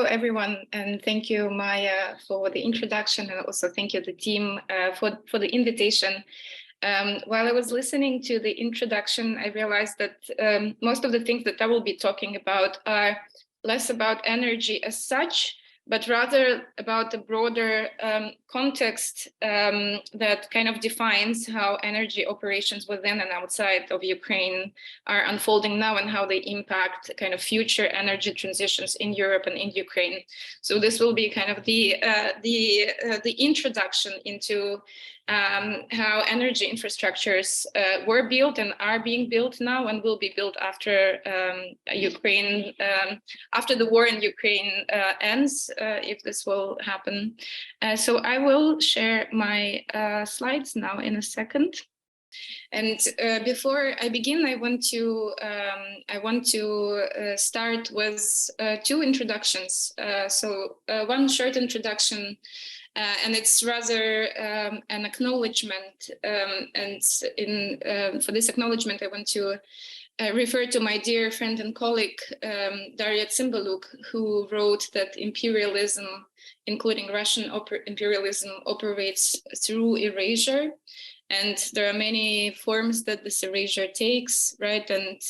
everyone, and thank you, Maya, for the introduction, and also thank you, the team, for the invitation. While I was listening to the introduction, I realized that most of the things that I will be talking about are less about energy as such, but rather about the broader context that kind of defines how energy operations within and outside of Ukraine are unfolding now and how they impact kind of future energy transitions in Europe and in Ukraine. So this will be kind of the introduction into how energy infrastructures were built and are being built now and will be built after Ukraine, after the war in Ukraine ends, if this will happen. So I will share my slides now in a second. And before I begin, I want to start with two introductions. So one short introduction. And it's rather an acknowledgement. And for this acknowledgement, I want to refer to my dear friend and colleague, Daria Cymbaluk, who wrote that imperialism, including Russian imperialism, operates through erasure. And there are many forms that this erasure takes, right? And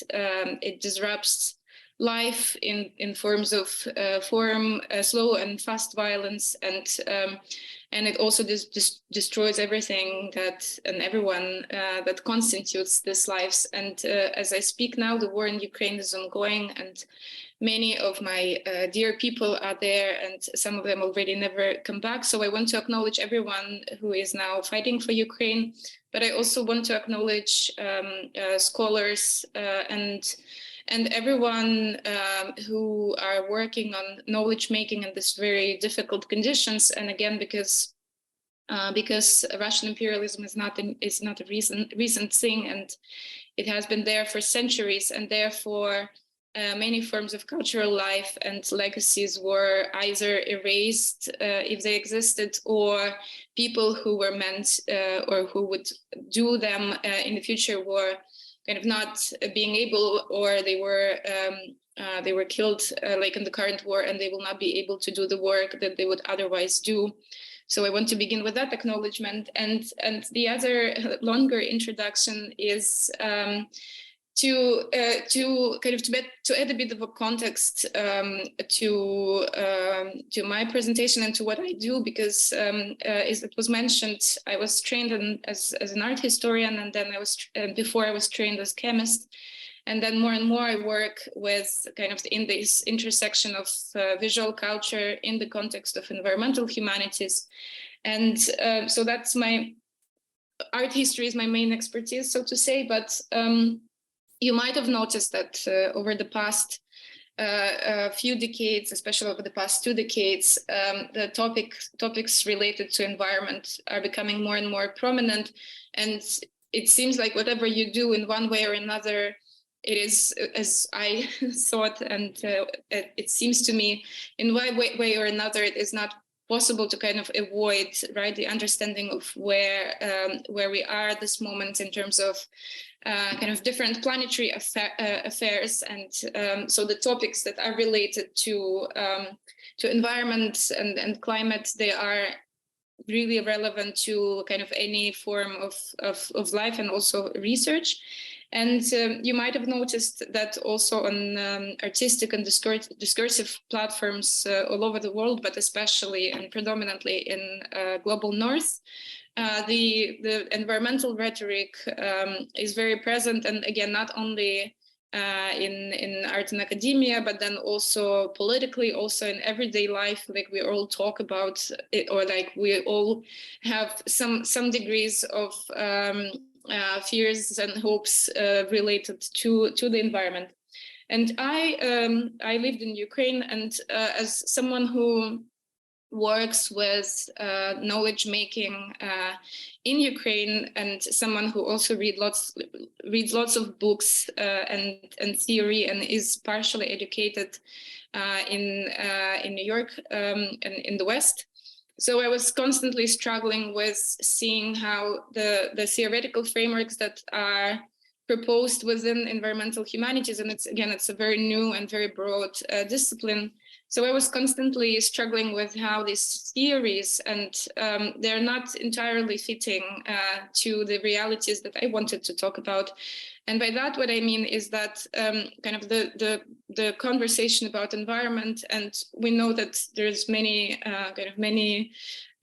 it disrupts life in forms of slow and fast violence, and it also destroys everything and everyone that constitutes these lives. And as I speak now, the war in Ukraine is ongoing, and many of my dear people are there, and some of them already never come back. So I want to acknowledge everyone who is now fighting for Ukraine, but I also want to acknowledge scholars and everyone who are working on knowledge making in these very difficult conditions. And again, because Russian imperialism is not a recent thing, and it has been there for centuries, and therefore many forms of cultural life and legacies were either erased if they existed, or people who were meant or who would do them in the future were kind of not being able, or they were killed like in the current war, and they will not be able to do the work that they would otherwise do. So I want to begin with that acknowledgement, and the other longer introduction is to add a bit of a context to my presentation and to what I do, because as it was mentioned, I was trained as an art historian, and then before I was trained as chemist, and then more and more I work with kind of in this intersection of visual culture in the context of environmental humanities, and so that's my art history is my main expertise, so to say, but. You might have noticed that over the past few decades, especially over the past 2 decades, the topics related to environment are becoming more and more prominent. And it seems like whatever you do in one way or another, it is, as I thought, and it seems to me, in one way or another, it is not possible to kind of avoid, right, the understanding of where we are at this moment in terms of kind of different planetary affairs, and so the topics that are related to environment and climate, they are really relevant to kind of any form of life and also research. And you might have noticed that also on artistic and discursive platforms all over the world, but especially and predominantly in global north, the environmental rhetoric is very present, and again, not only in art and academia, but then also politically, also in everyday life. Like we all talk about it, or like we all have some degrees of fears and hopes related to the environment. And I lived in Ukraine, and as someone who works with knowledge making in Ukraine, and someone who also reads lots of books and theory, and is partially educated in New York and in the West. So I was constantly struggling with seeing how the theoretical frameworks that are proposed within environmental humanities, and it's a very new and very broad discipline. So I was constantly struggling with how these theories, and they're not entirely fitting to the realities that I wanted to talk about. And by that, what I mean is that kind of the conversation about environment, and we know that there's many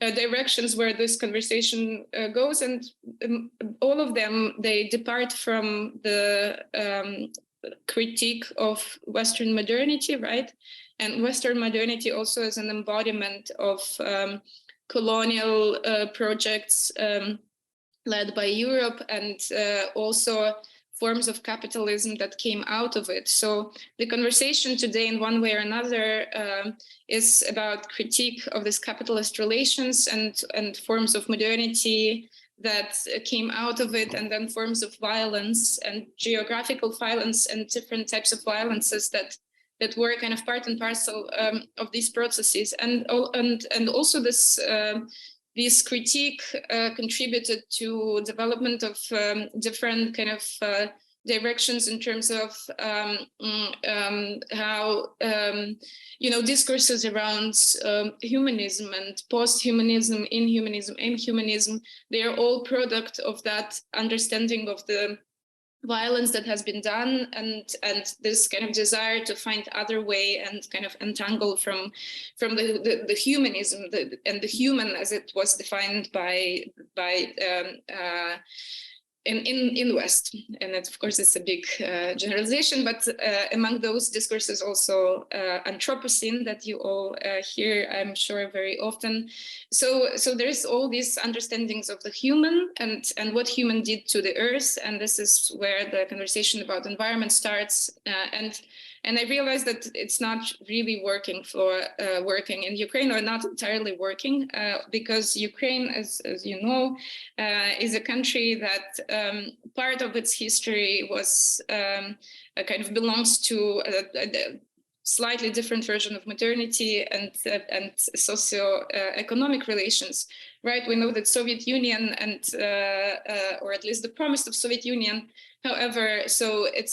directions where this conversation goes, and all of them, they depart from the critique of Western modernity, right? And Western modernity also as an embodiment of colonial projects led by Europe, and also forms of capitalism that came out of it. So the conversation today, in one way or another, is about critique of this capitalist relations and forms of modernity that came out of it, and then forms of violence and geographical violence and different types of violences that were kind of part and parcel of these processes. And also this critique contributed to development of different kind of directions in terms of how discourses around humanism and post-humanism, inhumanism, and humanism, they are all product of that understanding of the violence that has been done, and this kind of desire to find other way and kind of untangle from the humanism and the human as it was defined by in the West. And that, of course, it's a big generalization, but among those discourses also Anthropocene that you all hear, I'm sure, very often. So there's all these understandings of the human and what human did to the earth, and this is where the conversation about environment starts. And I realized that it's not really working in Ukraine, or not entirely working, because Ukraine, as you know, is a country that part of its history was kind of belongs to a slightly different version of modernity and socio-economic relations, right? We know that Soviet Union and or at least the promise of Soviet Union, however, so it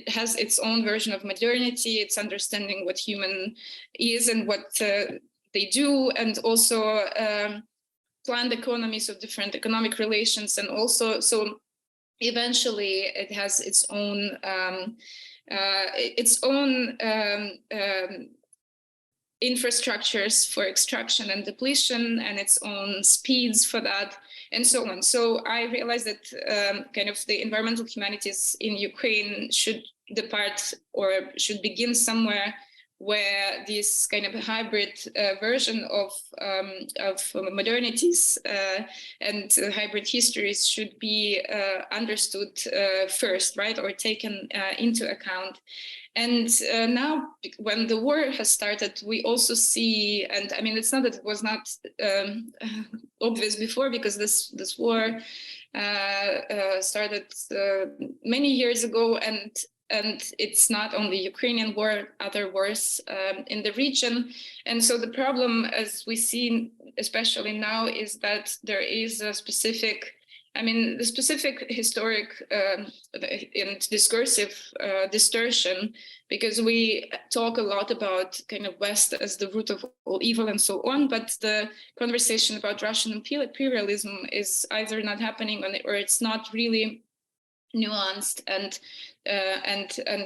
has its own version of modernity, its understanding what human is and what they do, and also planned economies of different economic relations. And also, so eventually it has its own infrastructures for extraction and depletion, and its own speeds for that, and so on. So I realized that kind of the environmental humanities in Ukraine should depart or should begin somewhere where this kind of hybrid version of modernities and hybrid histories should be understood first, right, or taken into account. And now, when the war has started, we also see, and I mean, it's not that it was not obvious before, because this war started many years ago, and it's not only Ukrainian war, other wars in the region. And so the problem, as we see, especially now, is that there is a specific, I mean, the specific historic and discursive distortion, because we talk a lot about kind of West as the root of all evil and so on, but the conversation about Russian imperialism is either not happening or it's not really nuanced, and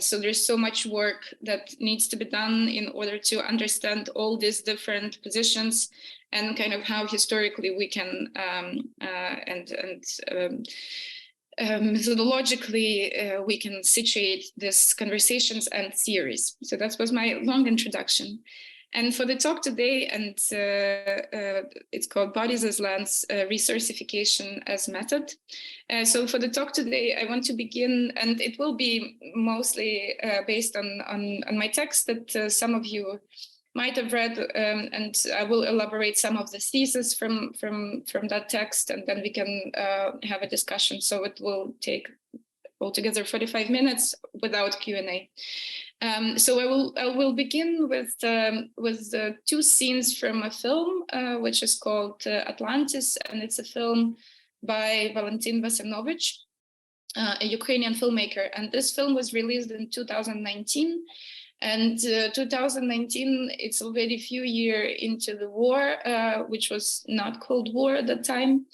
so there's so much work that needs to be done in order to understand all these different positions and kind of how historically we can methodologically we can situate these conversations and theories. So that was my long introduction. And for the talk today, and it's called Bodies as Lands, Resourcification as Method. So for the talk today, I want to begin, and it will be mostly based on my text that some of you might have read, and I will elaborate some of the thesis from that text, and then we can have a discussion. So it will take altogether 45 minutes without Q&A. So I will begin with two scenes from a film, which is called Atlantis, and it's a film by Valentin Vasenovich. a Ukrainian filmmaker. And this film was released in 2019. And 2019, it's already a few years into the war, which was not Cold War at that time.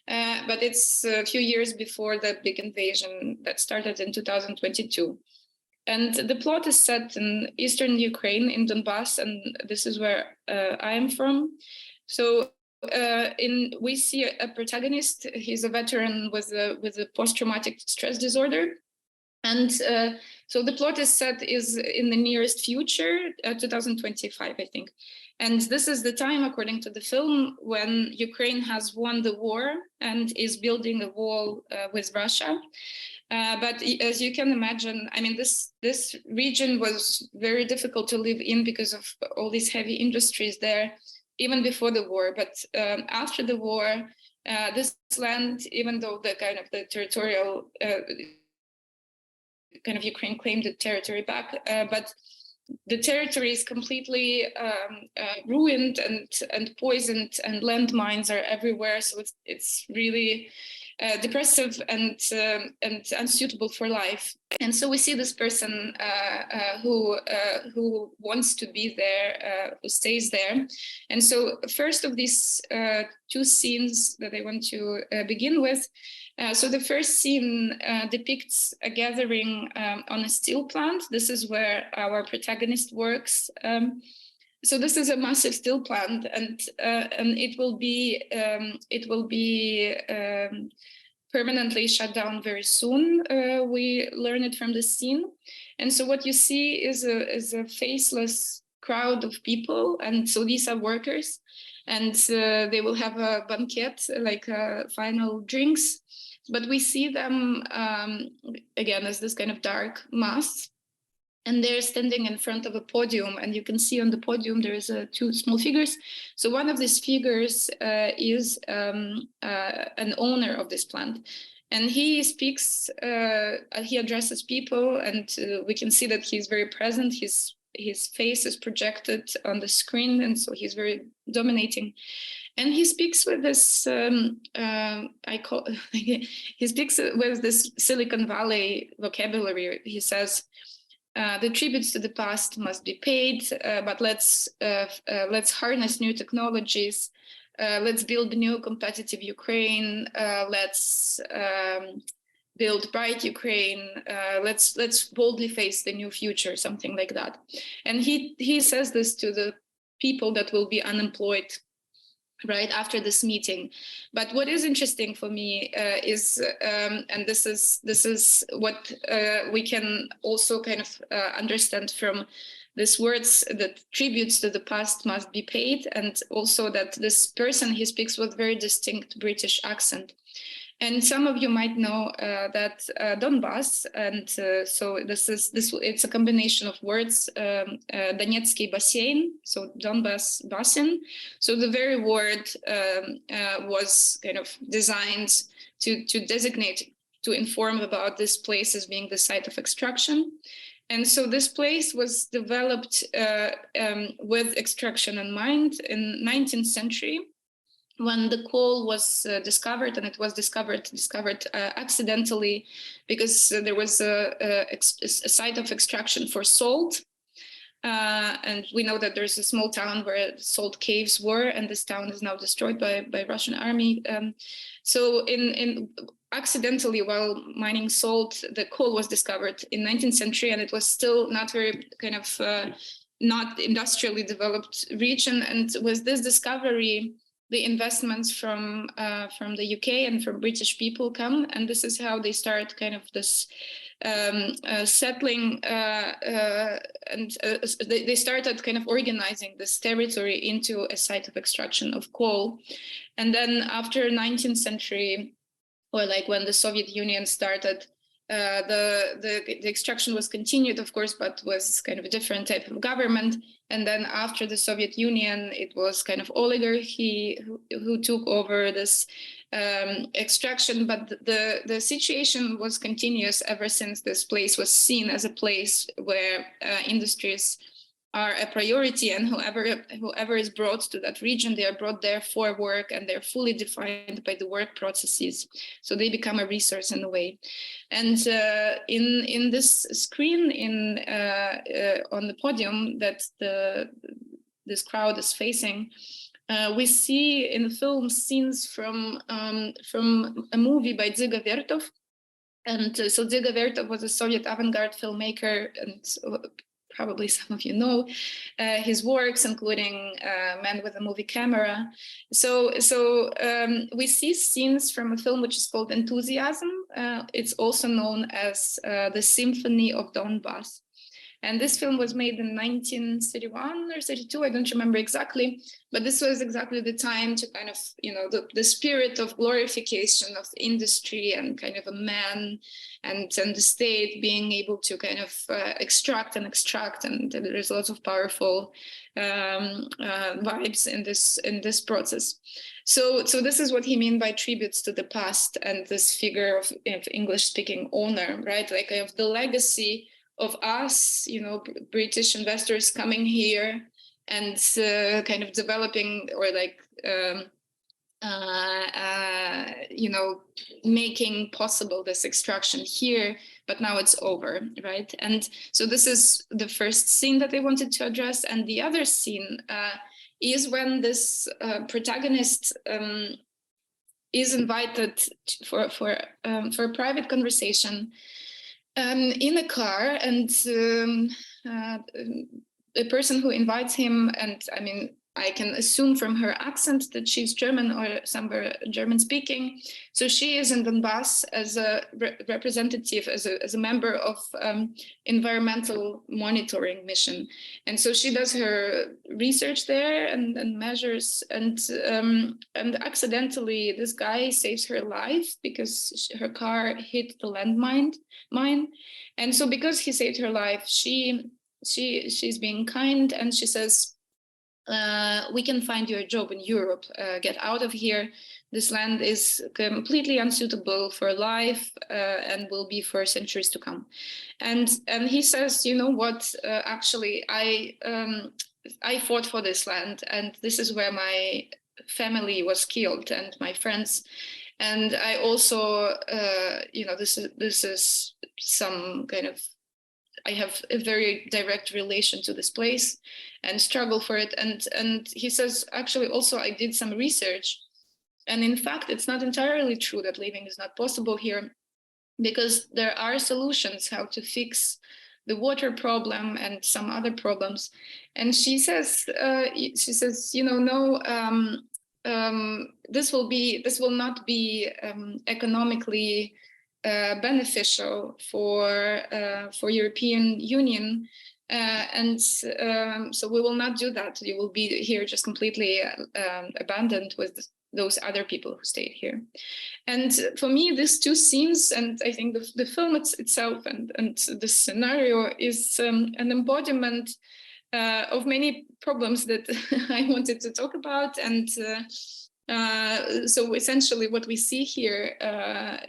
But it's a few years before the big invasion that started in 2022. And the plot is set in eastern Ukraine, in Donbass, and this is where I am from. So we see a protagonist. He's a veteran with a post-traumatic stress disorder. And so the plot is set is in the nearest future, 2025, I think. And this is the time, according to the film, when Ukraine has won the war and is building a wall with Russia. But as you can imagine, I mean, this region was very difficult to live in because of all these heavy industries there, even before the war. But after the war, this land, even though the kind of the territorial kind of Ukraine claimed the territory back, but the territory is completely ruined and poisoned, and landmines are everywhere. So it's really depressive and unsuitable for life. And so we see this person who wants to be there, who stays there. And so first of these two scenes that I want to begin with. So the first scene depicts a gathering on a steel plant. This is where our protagonist works. So this is a massive steel plant, and it will be permanently shut down very soon. We learn it from the scene, and so what you see is a faceless crowd of people, and so these are workers, and they will have a banquet, like final drinks. But we see them again as this kind of dark mass, and they're standing in front of a podium, and you can see on the podium there is two small figures. So one of these figures is an owner of this plant, and he speaks. He addresses people, and we can see that he's very present. His face is projected on the screen, and so he's very dominating. And he speaks with this, he speaks with this Silicon Valley vocabulary. He says, the tributes to the past must be paid, but let's harness new technologies. Let's build a new competitive Ukraine. Let's build bright Ukraine. Let's boldly face the new future, something like that. And he says this to the people that will be unemployed right after this meeting. But what is interesting for me is, and this is what we can also kind of understand from these words, that tributes to the past must be paid, and also that this person, he speaks with very distinct British accent. And some of you might know that Donbass, and so it's a combination of words, Donetsky basin, so Donbass basin. So the very word was kind of designed to designate, to inform about this place as being the site of extraction. And so this place was developed with extraction in mind in 19th century, when the coal was discovered, and it was discovered accidentally, because there was a site of extraction for salt. And we know that there's a small town where salt caves were, and this town is now destroyed by Russian army. So accidentally, while mining salt, the coal was discovered in 19th century, and it was still not very kind of not industrially developed region. And with this discovery, the investments from the UK and from British people come, and this is how they start kind of this settling, and they started kind of organizing this territory into a site of extraction of coal. And then after 19th century, or like when the Soviet Union started, the extraction was continued, of course, but was kind of a different type of government. And then after the Soviet Union, it was kind of oligarchy who took over this extraction. But the situation was continuous ever since this place was seen as a place where industries are a priority, and whoever is brought to that region, they are brought there for work, and they're fully defined by the work processes. So they become a resource in a way. And in this screen on the podium that this crowd is facing, we see in the film scenes from a movie by Dziga Vertov. And so Dziga Vertov was a Soviet avant-garde filmmaker, and probably some of you know his works, including Man with a Movie Camera. So we see scenes from a film which is called Enthusiasm. It's also known as The Symphony of Donbass. And this film was made in 1931 or 32, I don't remember exactly, but this was exactly the time to kind of, the spirit of glorification of the industry and kind of a man and the state being able to kind of extract, and there's lots of powerful vibes in this process. So this is what he means by tributes to the past and this figure of English-speaking owner, right? Like I have the legacy of us, British investors coming here and kind of developing or making possible this extraction here, but now it's over, right? And so this is the first scene that I wanted to address. And the other scene is when this protagonist is invited for a private conversation in a car, and the person who invites him, and I mean, I can assume from her accent that she's German or somewhere German speaking. So she is in Donbass as a representative, as a member of environmental monitoring mission. And so she does her research there and measures, and accidentally this guy saves her life because her car hit the landmine. And so because he saved her life, she's being kind, and she says, we can find you a job in Europe. Get out of here. This land is completely unsuitable for life and will be for centuries to come. And he says, you know what? Actually, I fought for this land, and this is where my family was killed and my friends. And I also, this is some kind of, I have a very direct relation to this place and struggle for it. And he says, actually, also, I did some research. And in fact, it's not entirely true that living is not possible here, because there are solutions how to fix the water problem and some other problems. And she says, this will not be economically beneficial for European Union, so we will not do that. You will be here just completely abandoned with those other people who stayed here. And for me, these two scenes, and I think the film itself and the scenario is an embodiment of many problems that I wanted to talk about. And so essentially what we see here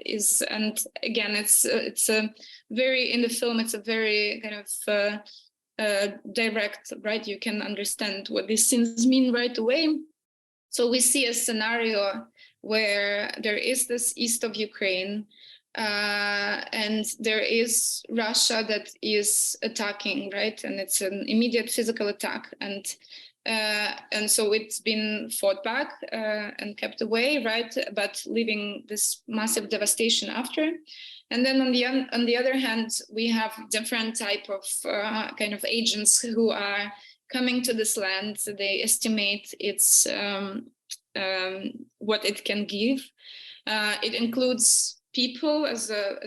is, and again, it's a very, in the film, it's a very kind of direct, right? You can understand what these scenes mean right away. So we see a scenario where there is this east of Ukraine, and there is Russia that is attacking, right? And it's an immediate physical attack. And so it's been fought back and kept away, right? But leaving this massive devastation after. And then on the other hand, we have different type of kind of agents who are coming to this land. So they estimate its what it can give. It includes people as a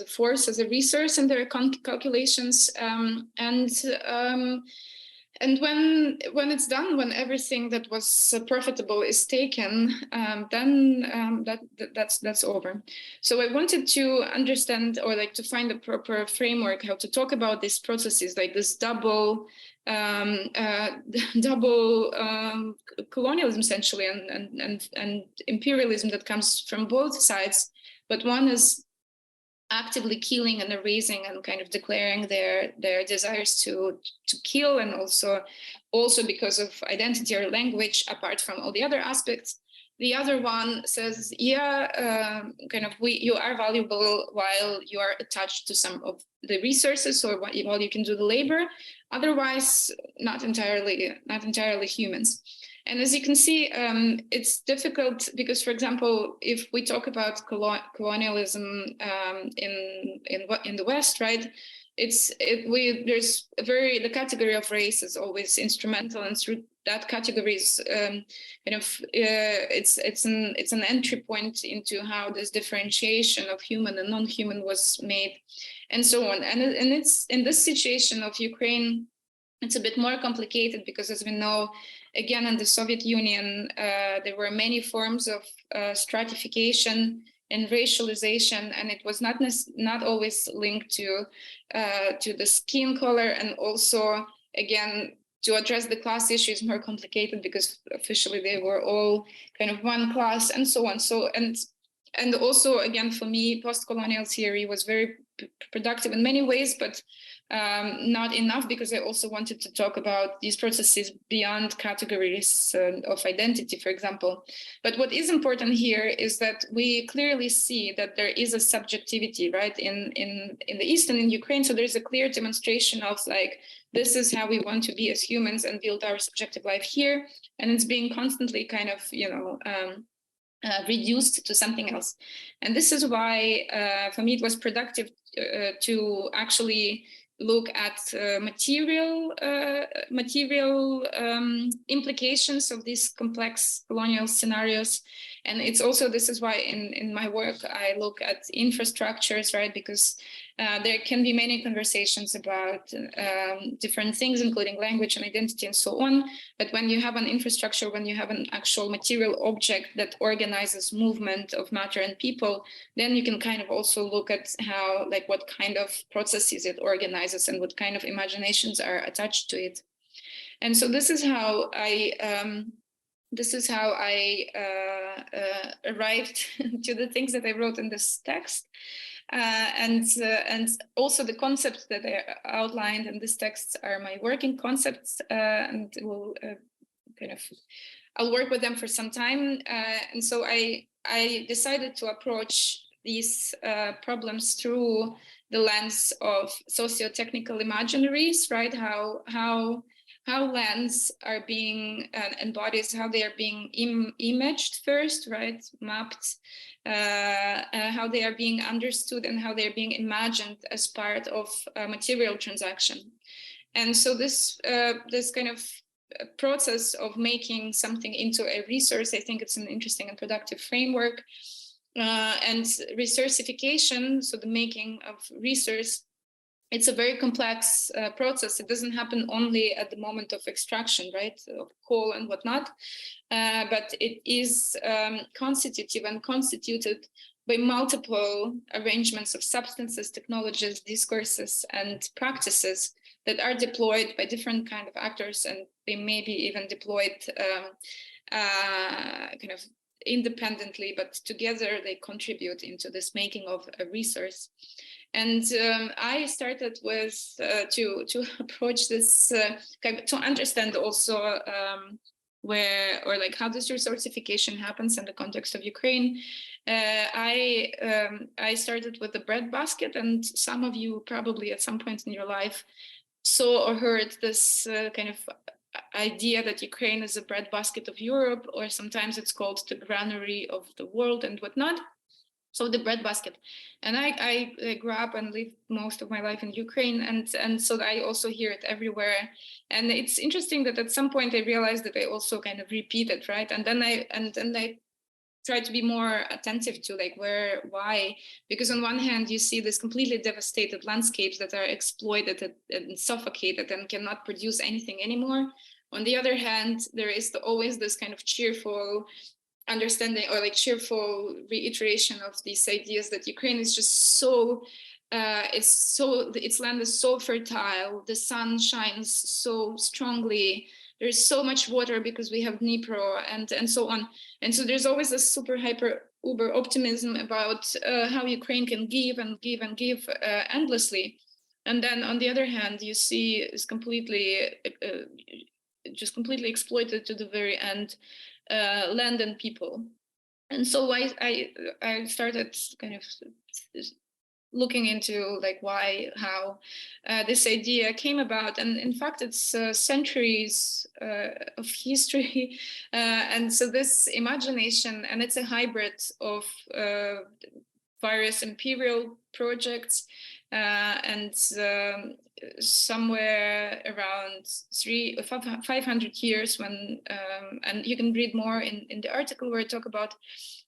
force, as a resource in their calculations, and when it's done, when everything that was profitable is taken, then that's over. So I wanted to understand, or like to find the proper framework how to talk about these processes, like this double colonialism essentially, and imperialism that comes from both sides. But one is actively killing and erasing and kind of declaring their desires to kill, and also because of identity or language, apart from all the other aspects. The other one says, yeah, kind of you are valuable while you are attached to some of the resources, or while you can do the labor. Otherwise, not entirely humans. And as you can see, it's difficult because, for example, if we talk about colonialism in the West, right? There's the category of race is always instrumental, and through that category is it's an entry point into how this differentiation of human and non-human was made, and so on. And it's in this situation of Ukraine, it's a bit more complicated because, as we know, again, in the Soviet Union, there were many forms of stratification and racialization, and it was not always linked to the skin color, and also, again, to address the class issue is more complicated because officially they were all kind of one class, and so on. So and also, again, for me, post-colonial theory was very productive in many ways, but not enough, because I also wanted to talk about these processes beyond categories of identity, for example. But what is important here is that we clearly see that there is a subjectivity, right, in the East and in Ukraine. So there's a clear demonstration of like, this is how we want to be as humans and build our subjective life here. And it's being constantly kind of, reduced to something else. And this is why, for me, it was productive to actually look at material implications of these complex colonial scenarios. And it's also, this is why in my work, I look at infrastructures, right? Because there can be many conversations about different things, including language and identity and so on. But when you have an infrastructure, when you have an actual material object that organizes movement of matter and people, then you can kind of also look at how, like, what kind of processes it organizes and what kind of imaginations are attached to it. And so this is how I arrived to the things that I wrote in this text. And also the concepts that I outlined in this text are my working concepts, and we'll I'll work with them for some time. And so I decided to approach these problems through the lens of socio-technical imaginaries, right? How lands are being embodied, how they are being imaged first, right? Mapped, how they are being understood, and how they are being imagined as part of a material transaction. And so this kind of process of making something into a resource, I think it's an interesting and productive framework. And resourcification, so the making of resource, it's a very complex process. It doesn't happen only at the moment of extraction, right, of coal and whatnot, but it is constitutive and constituted by multiple arrangements of substances, technologies, discourses, and practices that are deployed by different kind of actors, and they may be even deployed kind of independently, but together they contribute into this making of a resource. And I started with to approach this to understand also where, or like, how this resourcification happens in the context of Ukraine. I started with the breadbasket, and some of you probably at some point in your life saw or heard this kind of idea that Ukraine is a breadbasket of Europe, or sometimes it's called the granary of the world and whatnot. So the breadbasket. And I grew up and lived most of my life in Ukraine, and so I also hear it everywhere. And it's interesting that at some point I realized that I also kind of repeat it, right? And then I try to be more attentive to like why, because on one hand you see this completely devastated landscapes that are exploited and suffocated and cannot produce anything anymore. On the other hand, there is always this kind of cheerful understanding, or like cheerful reiteration of these ideas that Ukraine is just so its land is so fertile, the sun shines so strongly, there's so much water because we have Dnipro and so on. And so there's always this super hyper uber optimism about how Ukraine can give and give and give endlessly. And then on the other hand, you see is completely just completely exploited to the very end, land and people. And so I started kind of looking into like why, how this idea came about. And in fact, it's centuries of history. And so this imagination, and it's a hybrid of various imperial projects and somewhere around 500 years when, and you can read more in the article where I talk about,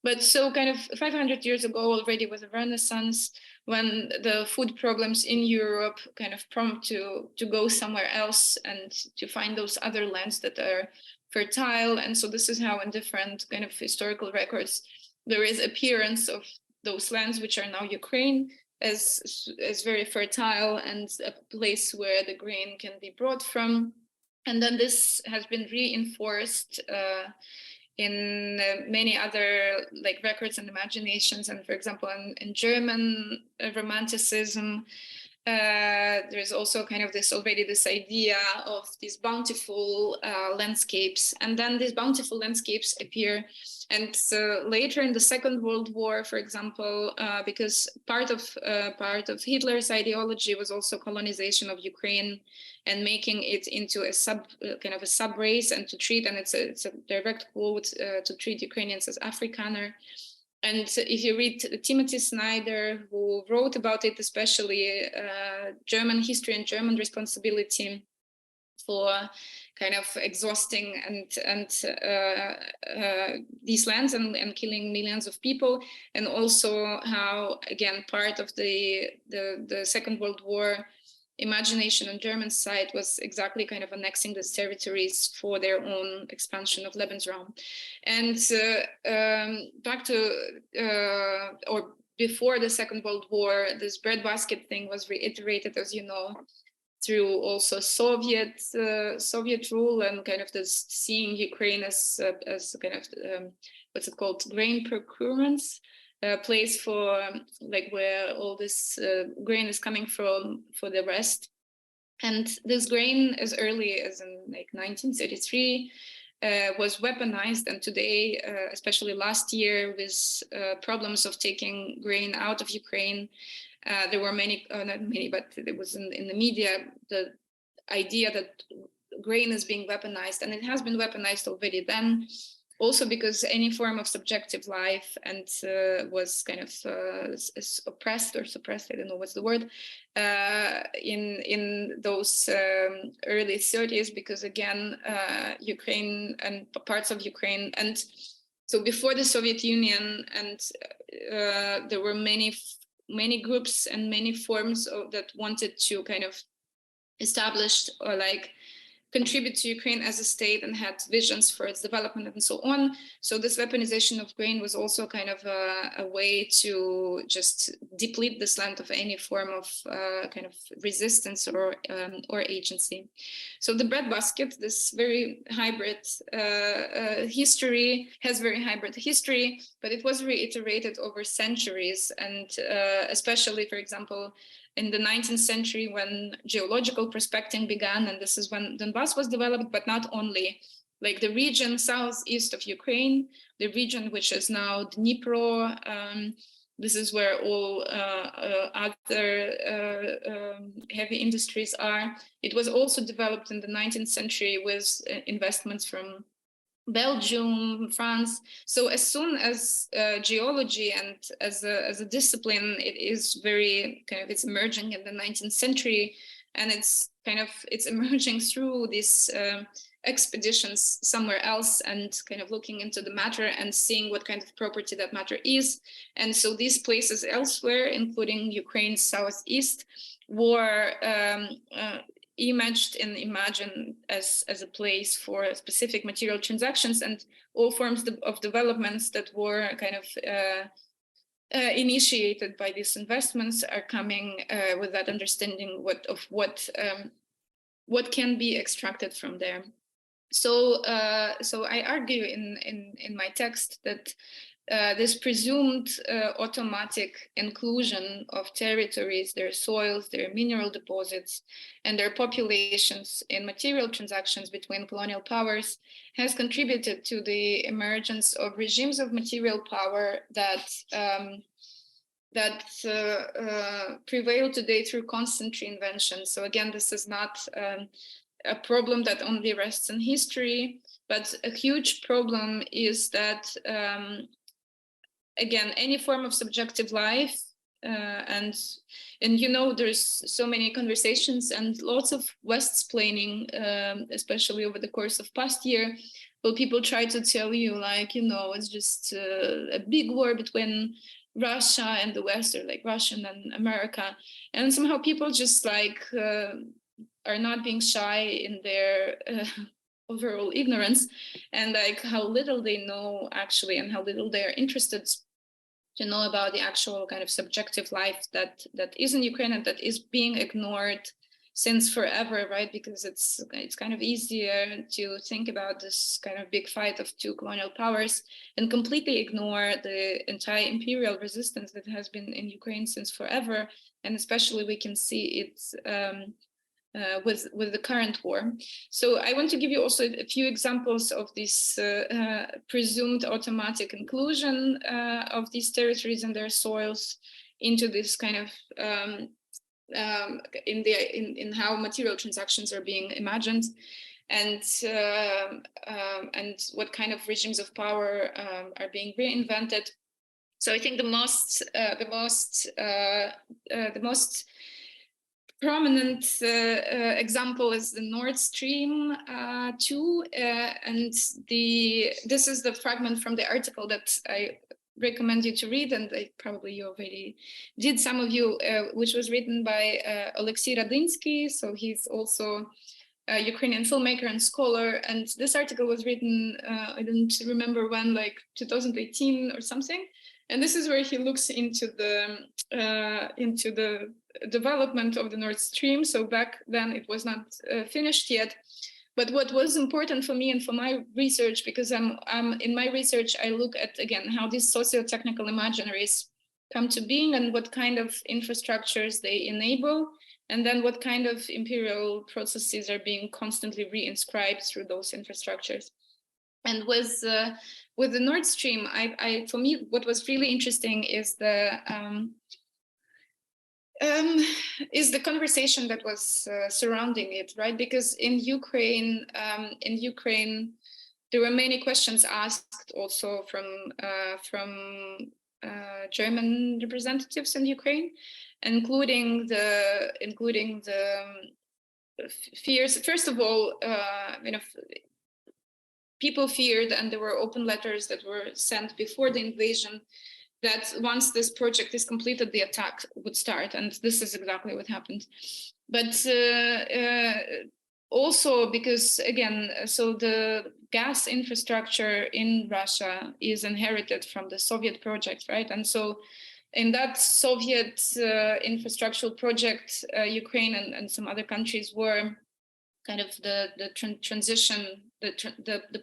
but so kind of 500 years ago already was a renaissance when the food problems in Europe kind of prompt to go somewhere else and to find those other lands that are fertile. And so this is how in different kind of historical records, there is appearance of those lands, which are now Ukraine, as very fertile and a place where the grain can be brought from. And then this has been reinforced in many other like records and imaginations. And for example, in German Romanticism, there's also kind of this idea of these bountiful landscapes. And then these bountiful landscapes appear. And so later in the Second World War, for example, because part of Hitler's ideology was also colonization of Ukraine and making it into a kind of a sub race, and to treat, and it's a direct quote, to treat Ukrainians as Afrikaner. And if you read Timothy Snyder, who wrote about it, especially German history and German responsibility for kind of exhausting and these lands and killing millions of people, and also how, again, part of the Second World War imagination on German side was exactly kind of annexing these territories for their own expansion of Lebensraum. And back to, or before the Second World War, this breadbasket thing was reiterated, as you know, through also Soviet rule, and kind of this seeing Ukraine as kind of, what's it called, grain procurements, place for like where all this grain is coming from for the West. And this grain, as early as in like 1933, was weaponized. And today, especially last year, with problems of taking grain out of Ukraine, there were many, not many, but it was in the media, the idea that grain is being weaponized, and it has been weaponized already then. Also because any form of subjective life and was kind of oppressed or suppressed, I don't know what's the word, in those early 30s, because again, Ukraine and parts of Ukraine, and so before the Soviet Union, and there were many groups and many forms that wanted to kind of establish or like contribute to Ukraine as a state and had visions for its development and so on. So this weaponization of grain was also kind of a way to just deplete this land of any form of kind of resistance or agency. So the breadbasket, this very hybrid history, has very hybrid history, but it was reiterated over centuries, and especially, for example, in the 19th century, when geological prospecting began, and this is when Donbass was developed, but not only, like the region southeast of Ukraine, the region which is now Dnipro, this is where all other heavy industries are. It was also developed in the 19th century with investments from Belgium, France. So as soon as geology and as a discipline, it is very kind of, it's emerging in the 19th century, and it's emerging through these expeditions somewhere else, and kind of looking into the matter and seeing what kind of property that matter is. And so these places elsewhere, including Ukraine's southeast, were imaged and imagined as a place for specific material transactions, and all forms of developments that were kind of initiated by these investments are coming with that understanding of what can be extracted from there. So I argue in my text that this presumed automatic inclusion of territories, their soils, their mineral deposits, and their populations in material transactions between colonial powers has contributed to the emergence of regimes of material power that prevail today through constant reinvention. So again, this is not a problem that only rests in history, but a huge problem is that again, any form of subjective life, and you know, there's so many conversations and lots of West-splaining, especially over the course of past year, well, people try to tell you, like, you know, it's just a big war between Russia and the West, or like Russia and America, and somehow people just like are not being shy in their overall ignorance, and like how little they know actually, and how little they are interested to know about the actual kind of subjective life that is in Ukraine and that is being ignored since forever, right? Because it's kind of easier to think about this kind of big fight of two colonial powers and completely ignore the entire imperial resistance that has been in Ukraine since forever, and especially we can see it with the current war. So I want to give you also a few examples of this presumed automatic inclusion of these territories and their soils into this kind of in how material transactions are being imagined, and what kind of regimes of power are being reinvented. So I think the most prominent example is the Nord Stream 2, and this is the fragment from the article that I recommend you to read, and probably you already did, some of you, which was written by Oleksiy Radynsky. So he's also a Ukrainian filmmaker and scholar, and this article was written, I don't remember when, like 2018 or something. And this is where he looks into the development of the Nord Stream. So back then it was not finished yet. But what was important for me and for my research, because I'm in my research, I look at, again, how these socio-technical imaginaries come to being and what kind of infrastructures they enable, and then what kind of imperial processes are being constantly reinscribed through those infrastructures. And with the Nord Stream, for me, what was really interesting is the conversation that was surrounding it, right? Because in Ukraine, there were many questions asked also from German representatives in Ukraine, including the fears. First of all, people feared, and there were open letters that were sent before the invasion, that once this project is completed, the attack would start. And this is exactly what happened. But also because, again, so the gas infrastructure in Russia is inherited from the Soviet project, right? And so in that Soviet infrastructural project, Ukraine and some other countries were kind of the transition, the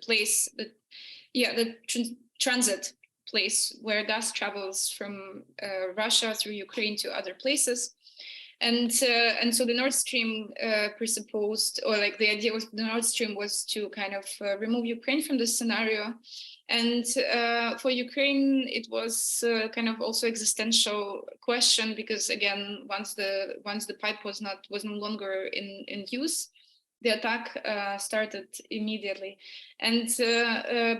place, the transit place where gas travels from Russia through Ukraine to other places. And so the Nord Stream presupposed, or like the idea was the Nord Stream was to kind of remove Ukraine from this scenario. And for Ukraine, it was kind of also existential question, because again, once the pipe was no longer in use, the attack started immediately. And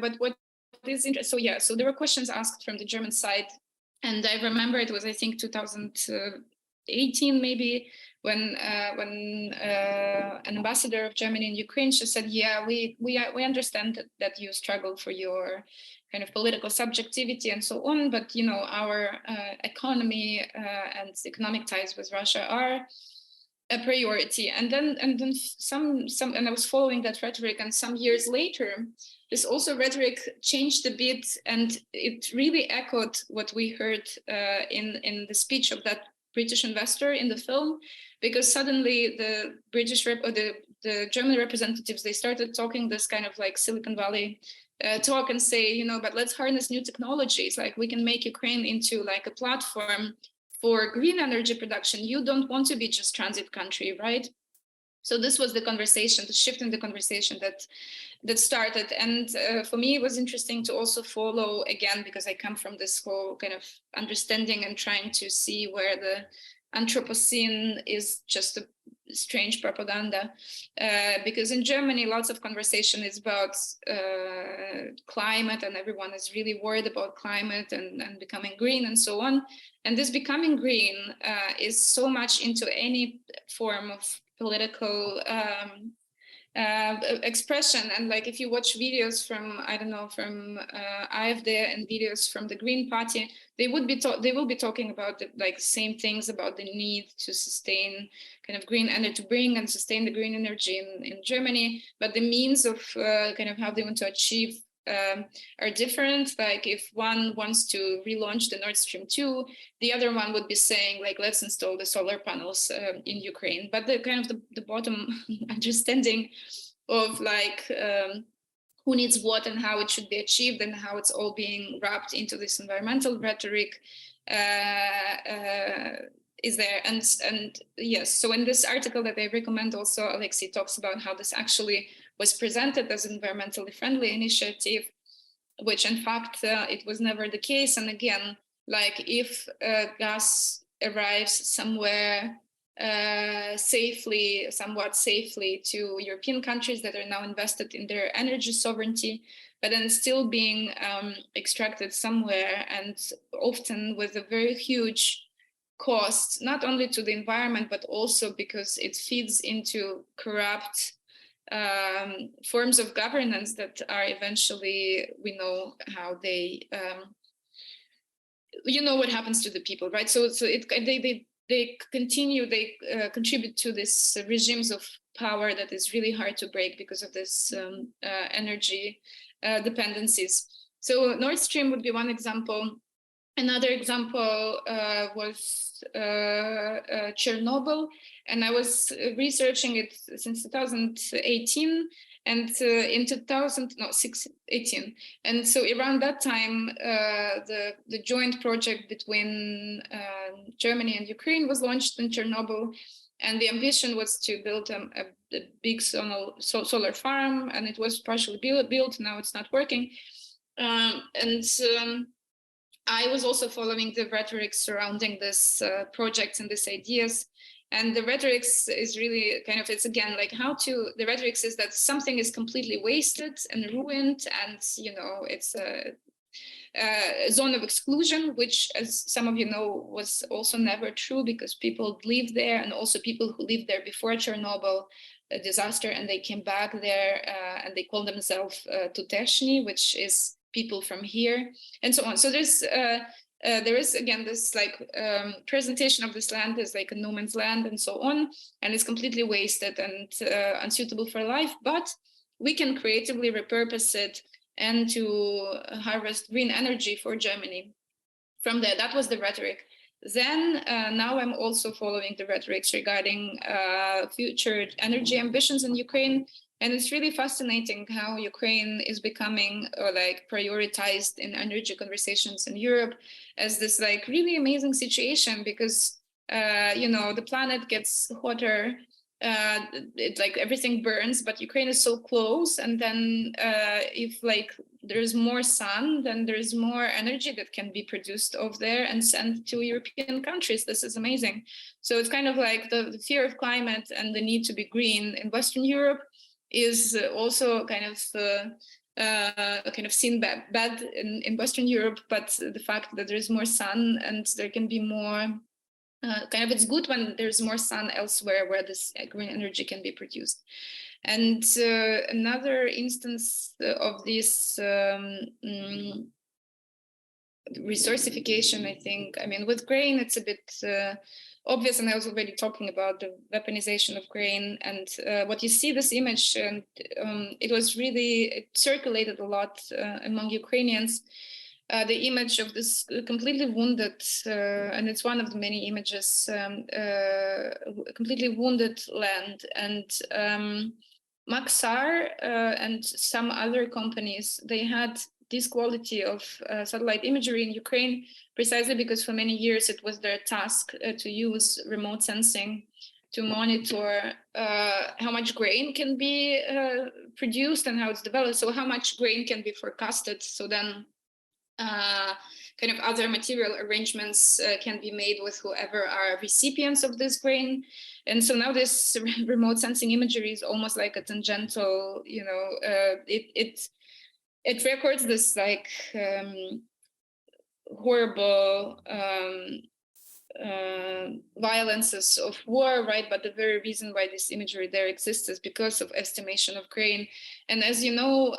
but what is interesting, so there were questions asked from the German side, and I remember it was, I think, 2018 maybe, when an ambassador of Germany in Ukraine, she said, we understand that you struggle for your kind of political subjectivity and so on, but you know, our economy and economic ties with Russia are a priority. And then some and I was following that rhetoric, and some years later this also rhetoric changed a bit, and it really echoed what we heard in the speech of that British investor in the film, because suddenly the British the German representatives, they started talking this kind of like Silicon Valley talk and say, you know, but let's harness new technologies. Like we can make Ukraine into like a platform for green energy production. You don't want to be just transit country, right? So this was the conversation, the shift in the conversation that started. And for me, it was interesting to also follow again, because I come from this whole kind of understanding and trying to see where the Anthropocene is just a strange propaganda, because in Germany, lots of conversation is about climate, and everyone is really worried about climate and becoming green and so on. And this becoming green is so much into any form of political expression. And like if you watch videos from, I don't know, from AfD and videos from the Green Party, they will be talking about the like same things about the need to sustain kind of green energy, to bring and sustain the green energy in Germany, but the means of kind of how they want to achieve are different. Like if one wants to relaunch the Nord Stream 2, the other one would be saying like, let's install the solar panels in Ukraine. But the kind of the bottom understanding of like who needs what and how it should be achieved and how it's all being wrapped into this environmental rhetoric is there. And yes, so in this article that I recommend also, Alexei talks about how this actually was presented as an environmentally friendly initiative, which in fact it was never the case. And again, like if gas arrives somewhere somewhat safely to European countries that are now invested in their energy sovereignty, but then still being extracted somewhere, and often with a very huge cost, not only to the environment, but also because it feeds into corrupt forms of governance that are eventually, we know how they, you know what happens to the people, right? So they contribute to this regimes of power that is really hard to break because of this energy dependencies. So Nord Stream would be one example. Another example was Chernobyl, and I was researching it since 2018, and in 2018, and so around that time, the joint project between Germany and Ukraine was launched in Chernobyl, and the ambition was to build a big solar farm, and it was partially built. Now it's not working, I was also following the rhetoric surrounding this project and these ideas. And the rhetoric is really kind of, it's again like the rhetoric is that something is completely wasted and ruined, and you know, it's a zone of exclusion, which, as some of you know, was also never true, because people live there, and also people who lived there before Chernobyl disaster, and they came back there and they call themselves Tuteshny, which is people from here, and so on. So there is again this like presentation of this land as like a no man's land and so on, and it's completely wasted and unsuitable for life, but we can creatively repurpose it and to harvest green energy for Germany from there. That was the rhetoric. Then now I'm also following the rhetorics regarding future energy ambitions in Ukraine. And it's really fascinating how Ukraine is becoming like prioritized in energy conversations in Europe as this like really amazing situation, because you know, the planet gets hotter, it like everything burns, but Ukraine is so close. And then if like there's more sun, then there's more energy that can be produced over there and sent to European countries. This is amazing. So it's kind of like the fear of climate and the need to be green in Western Europe is also kind of seen bad in Western Europe, but the fact that there is more sun and there can be more kind of, it's good when there's more sun elsewhere where this green energy can be produced. And another instance of this resourcification, I think, I mean, with grain, it's a bit obvious, and I was already talking about the weaponization of grain. And what you see this image, and it circulated a lot among Ukrainians, the image of this completely wounded, and it's one of the many images, completely wounded land. And Maxar and some other companies, they had this quality of satellite imagery in Ukraine precisely because for many years it was their task to use remote sensing to monitor how much grain can be produced and how it's developed. So how much grain can be forecasted. So then kind of other material arrangements can be made with whoever are recipients of this grain. And so now this remote sensing imagery is almost like a tangential, you know, it records this like horrible violences of war, right? But the very reason why this imagery there exists is because of estimation of grain. And as you know,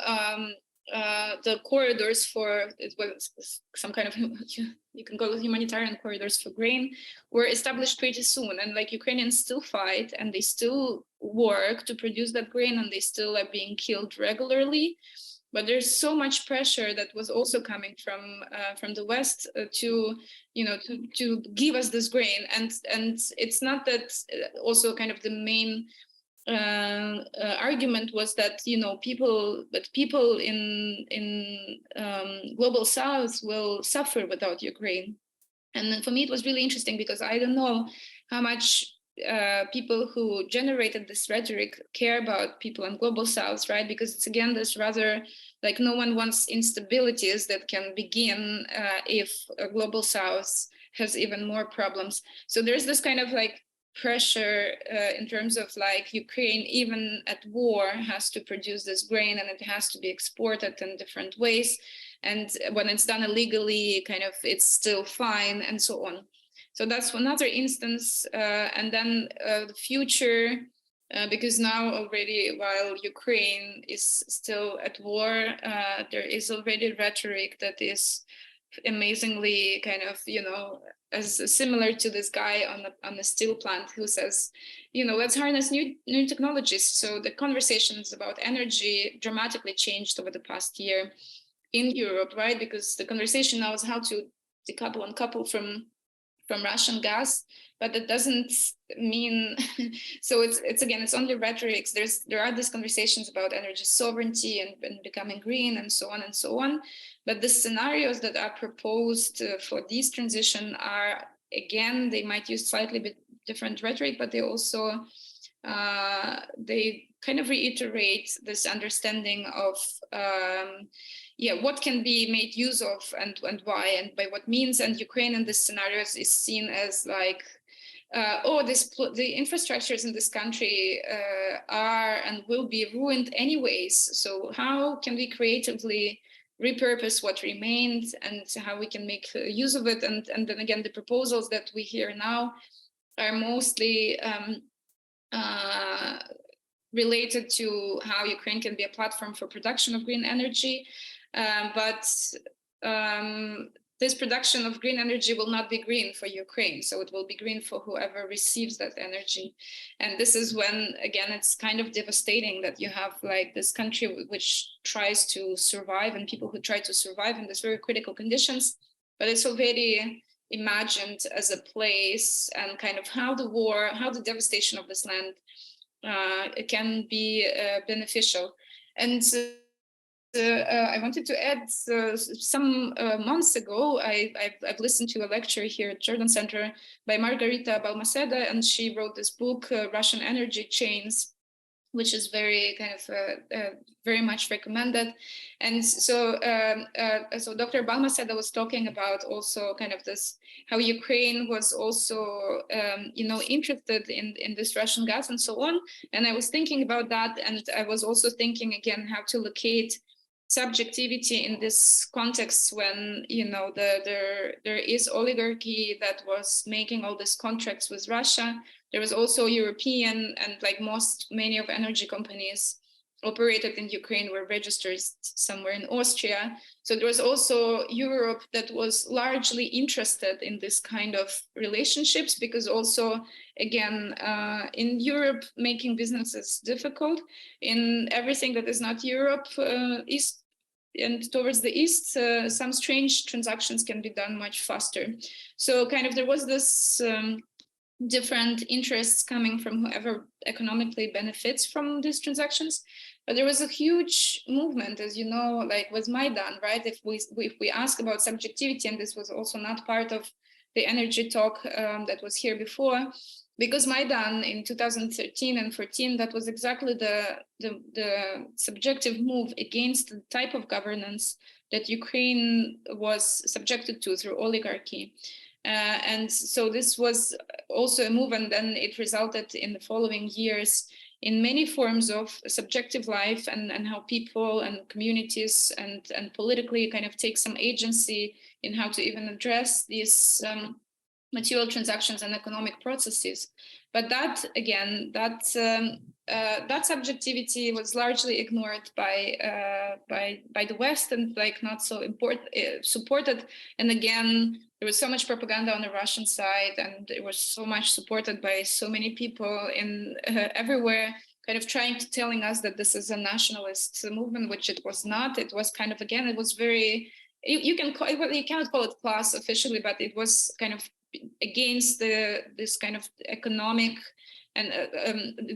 the corridors for it was some kind of, you can call it humanitarian corridors for grain, were established pretty soon. And like Ukrainians still fight and they still work to produce that grain and they still are being killed regularly. But there's so much pressure that was also coming from the West to, you know, to give us this grain, and it's not that also kind of the main argument was that, you know, people in global South will suffer without Ukraine. And then for me, it was really interesting because I don't know how much people who generated this rhetoric care about people in global South, right? Because it's again this rather like no one wants instabilities that can begin if a global South has even more problems. So there's this kind of like pressure in terms of like Ukraine, even at war, has to produce this grain and it has to be exported in different ways. And when it's done illegally, kind of it's still fine and so on. So that's another instance. And then the future, because now already while Ukraine is still at war, there is already rhetoric that is amazingly kind of, you know, as similar to this guy on the steel plant who says, you know, let's harness new technologies. So the conversations about energy dramatically changed over the past year in Europe, right? Because the conversation now is how to decouple and couple from Russian gas, but that doesn't mean so it's again, it's only rhetorics. There are these conversations about energy sovereignty and becoming green and so on and so on, but the scenarios that are proposed for this transition are, again, they might use slightly bit different rhetoric, but they also they kind of reiterate this understanding of what can be made use of and why and by what means. And Ukraine in this scenario is seen as like, the infrastructures in this country are and will be ruined anyways. So how can we creatively repurpose what remains and how we can make use of it? And then again, the proposals that we hear now are mostly related to how Ukraine can be a platform for production of green energy. But this production of green energy will not be green for Ukraine. So it will be green for whoever receives that energy. And this is when, again, it's kind of devastating that you have like this country which tries to survive and people who try to survive in these very critical conditions, but it's already imagined as a place and kind of how the devastation of this land it can be beneficial. And I wanted to add some months ago, I've listened to a lecture here at Jordan Center by Margarita Balmaceda, and she wrote this book, Russian Energy Chains, which is very kind of very much recommended. And so so Dr. Balmaceda was talking about also kind of this, how Ukraine was also interested in this Russian gas and so on. And I was thinking about that, and I was also thinking again how to locate subjectivity in this context when there is oligarchy that was making all these contracts with Russia. There was also European, and like many of energy companies operated in Ukraine were registered somewhere in Austria. So there was also Europe that was largely interested in this kind of relationships, because also, again, in Europe, making business is difficult. In everything that is not Europe, east and towards the east, some strange transactions can be done much faster. So kind of there was this different interests coming from whoever economically benefits from these transactions. But there was a huge movement, as you know, like with Maidan, right? If we ask about subjectivity, and this was also not part of the energy talk that was here before, because Maidan in 2013 and 14, that was exactly the subjective move against the type of governance that Ukraine was subjected to through oligarchy. And so this was also a move, and then it resulted in the following years in many forms of subjective life, and how people and communities and politically kind of take some agency in how to even address these material transactions and economic processes. But that, again, that subjectivity was largely ignored by the West, and like not so supported. And again, there was so much propaganda on the Russian side, and it was so much supported by so many people in everywhere, kind of trying to telling us that this is a nationalist movement, which it was not. It was kind of, again, it was very, you cannot call it class officially, but it was kind of against this kind of economic and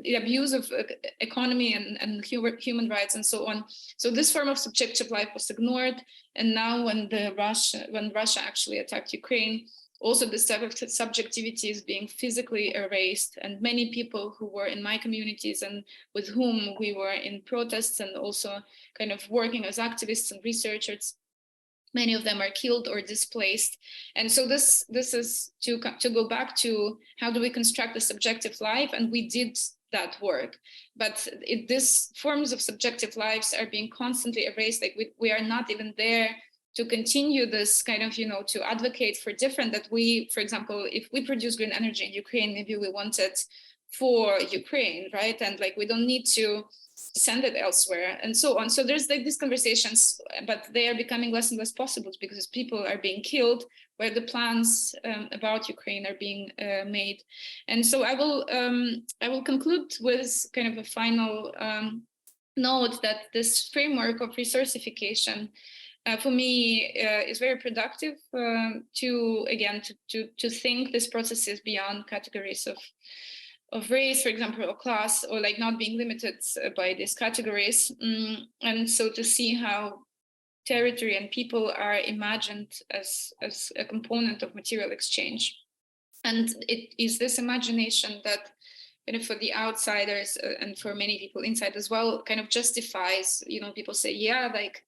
the abuse of economy and human rights and so on. So this form of subjective life was ignored. And now when Russia actually attacked Ukraine, also this type of subjectivity is being physically erased. And many people who were in my communities and with whom we were in protests and also kind of working as activists and researchers, many of them are killed or displaced. And so this is to go back to how do we construct a subjective life, and we did that work. But these forms of subjective lives are being constantly erased. Like we are not even there to continue this kind of, to advocate for different, that we, for example, if we produce green energy in Ukraine, maybe we want it for Ukraine, right? And like we don't need to send it elsewhere and so on. So there's like these conversations, but they are becoming less and less possible because people are being killed where the plans about Ukraine are being made. And so I will conclude with kind of a final note that this framework of resourcification for me is very productive to think this process is beyond categories of race, for example, or class, or like not being limited by these categories. And so to see how territory and people are imagined as a component of material exchange. And it is this imagination that kind of for the outsiders and for many people inside as well kind of justifies, people say, yeah, like,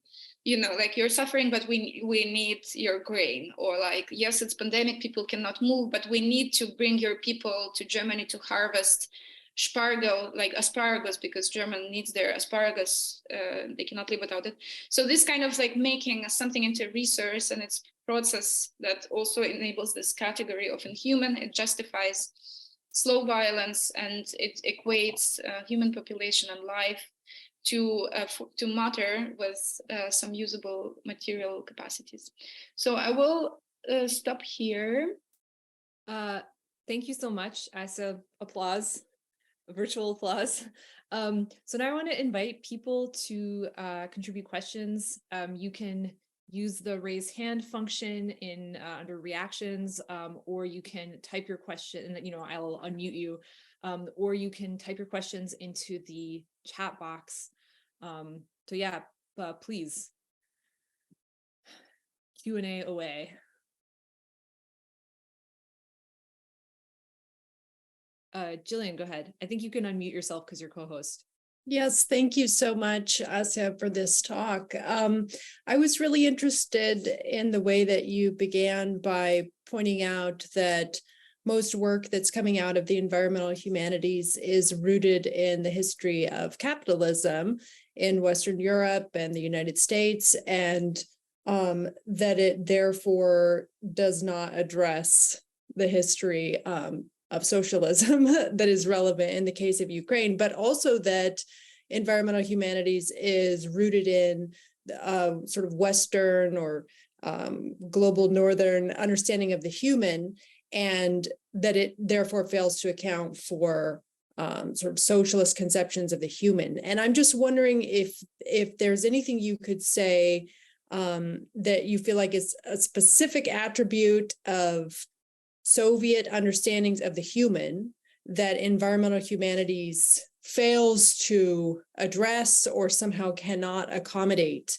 like you're suffering, but we need your grain, or like, yes, it's pandemic, people cannot move, but we need to bring your people to Germany to harvest spargel, like asparagus, because Germany needs their asparagus. They cannot live without it. So this kind of like making something into resource, and it's process that also enables this category of inhuman. It justifies slow violence, and it equates human population and life to matter with some usable material capacities. So I will stop here. Thank you so much, Asa. Applause, virtual applause. So now I want to invite people to contribute questions. You can use the raise hand function in under reactions, or you can type your question, I'll unmute you, or you can type your questions into the chat box. So yeah, please, Q&A away. Jillian, go ahead. I think you can unmute yourself because you're co-host. Yes, thank you so much, Asa, for this talk. I was really interested in the way that you began by pointing out that most work that's coming out of the environmental humanities is rooted in the history of capitalism in Western Europe and the United States, and that it therefore does not address the history of socialism that is relevant in the case of Ukraine, but also that environmental humanities is rooted in sort of Western or global Northern understanding of the human, and that it therefore fails to account for sort of socialist conceptions of the human. And I'm just wondering if there's anything you could say that you feel like is a specific attribute of Soviet understandings of the human that environmental humanities fails to address or somehow cannot accommodate.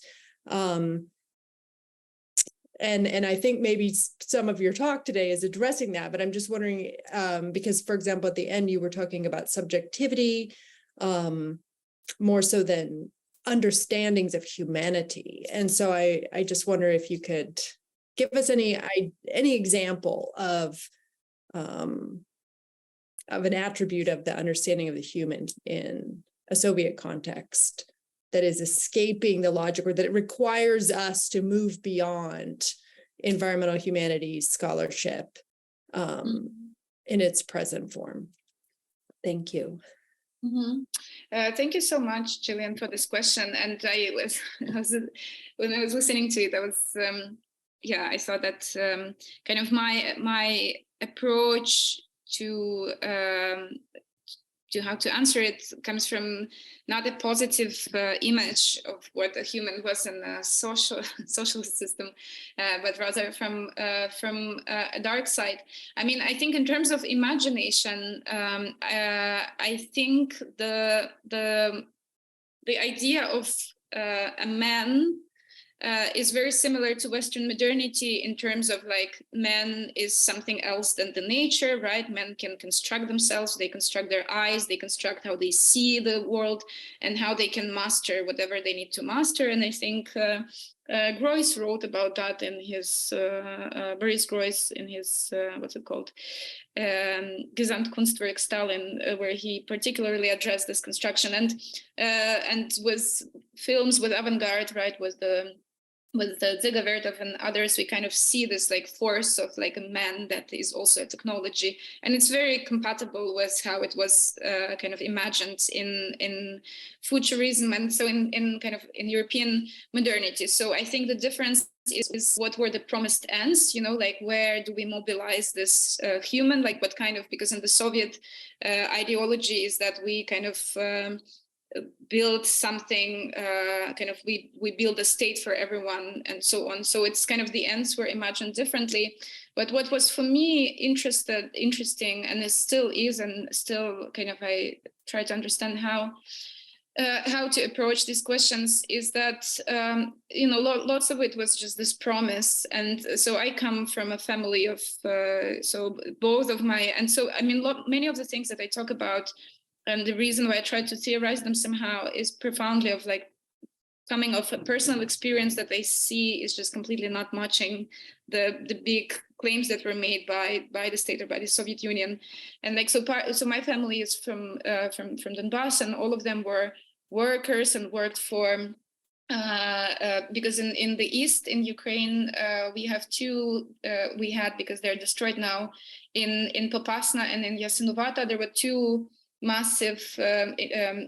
And I think maybe some of your talk today is addressing that, but I'm just wondering, because, for example, at the end, you were talking about subjectivity, more so than understandings of humanity. And so I just wonder if you could give us any example of an attribute of the understanding of the human in a Soviet context that is escaping the logic, or that it requires us to move beyond environmental humanities scholarship in its present form. Thank you. Thank you so much, Jillian, for this question. And when I was listening to it, I was, I thought that kind of my approach to how to answer it comes from not a positive image of what a human was in a socialist system, but rather from a dark side. I mean, I think in terms of imagination, I think the idea of a man is very similar to Western modernity in terms of like man is something else than the nature, right? Men can construct themselves, they construct their eyes, they construct how they see the world and how they can master whatever they need to master. And I think Groys wrote about that in his, Boris Groys in his, what's it called? Gesamtkunstwerk Stalin, where he particularly addressed this construction, and with films with avant-garde, right, with the Dziga Vertov and others, we kind of see this like force of like a man that is also a technology, and it's very compatible with how it was kind of imagined in futurism, and so in kind of in European modernity. So I think the difference is what were the promised ends, you know, like where do we mobilize this human, like what kind of, because in the Soviet ideology is that we kind of build something, kind of we build a state for everyone and so on. So it's kind of the ends were imagined differently. But what was for me interesting, and it still is, and still kind of I try to understand how to approach these questions, is that you know, lots of it was just this promise. And so I come from a family of so both of my, and so I mean many of the things that I talk about, and the reason why I try to theorize them somehow is profoundly of like coming of a personal experience that I see is just completely not matching the big claims that were made by the state or by the Soviet Union. And like so my family is from Donbass, and all of them were workers and worked for because in the east in Ukraine we have we had, because they're destroyed now, in Popasna and in Yasinovata there were two massive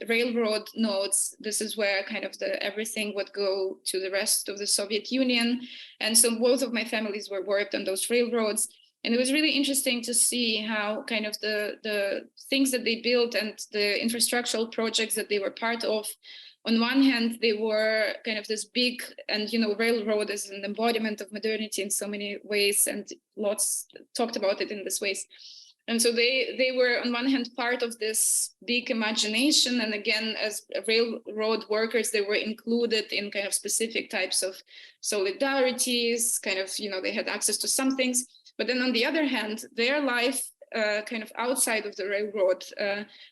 railroad nodes. This is where kind of everything would go to the rest of the Soviet Union. And so both of my families were worked on those railroads. And it was really interesting to see how kind of the things that they built and the infrastructural projects that they were part of, on one hand, they were kind of this big, and you know, railroad is an embodiment of modernity in so many ways, and lots talked about it in this ways. And so they were on one hand part of this big imagination, and again, as railroad workers, they were included in kind of specific types of solidarities, kind of, you know, they had access to some things. But then on the other hand, their life kind of outside of the railroad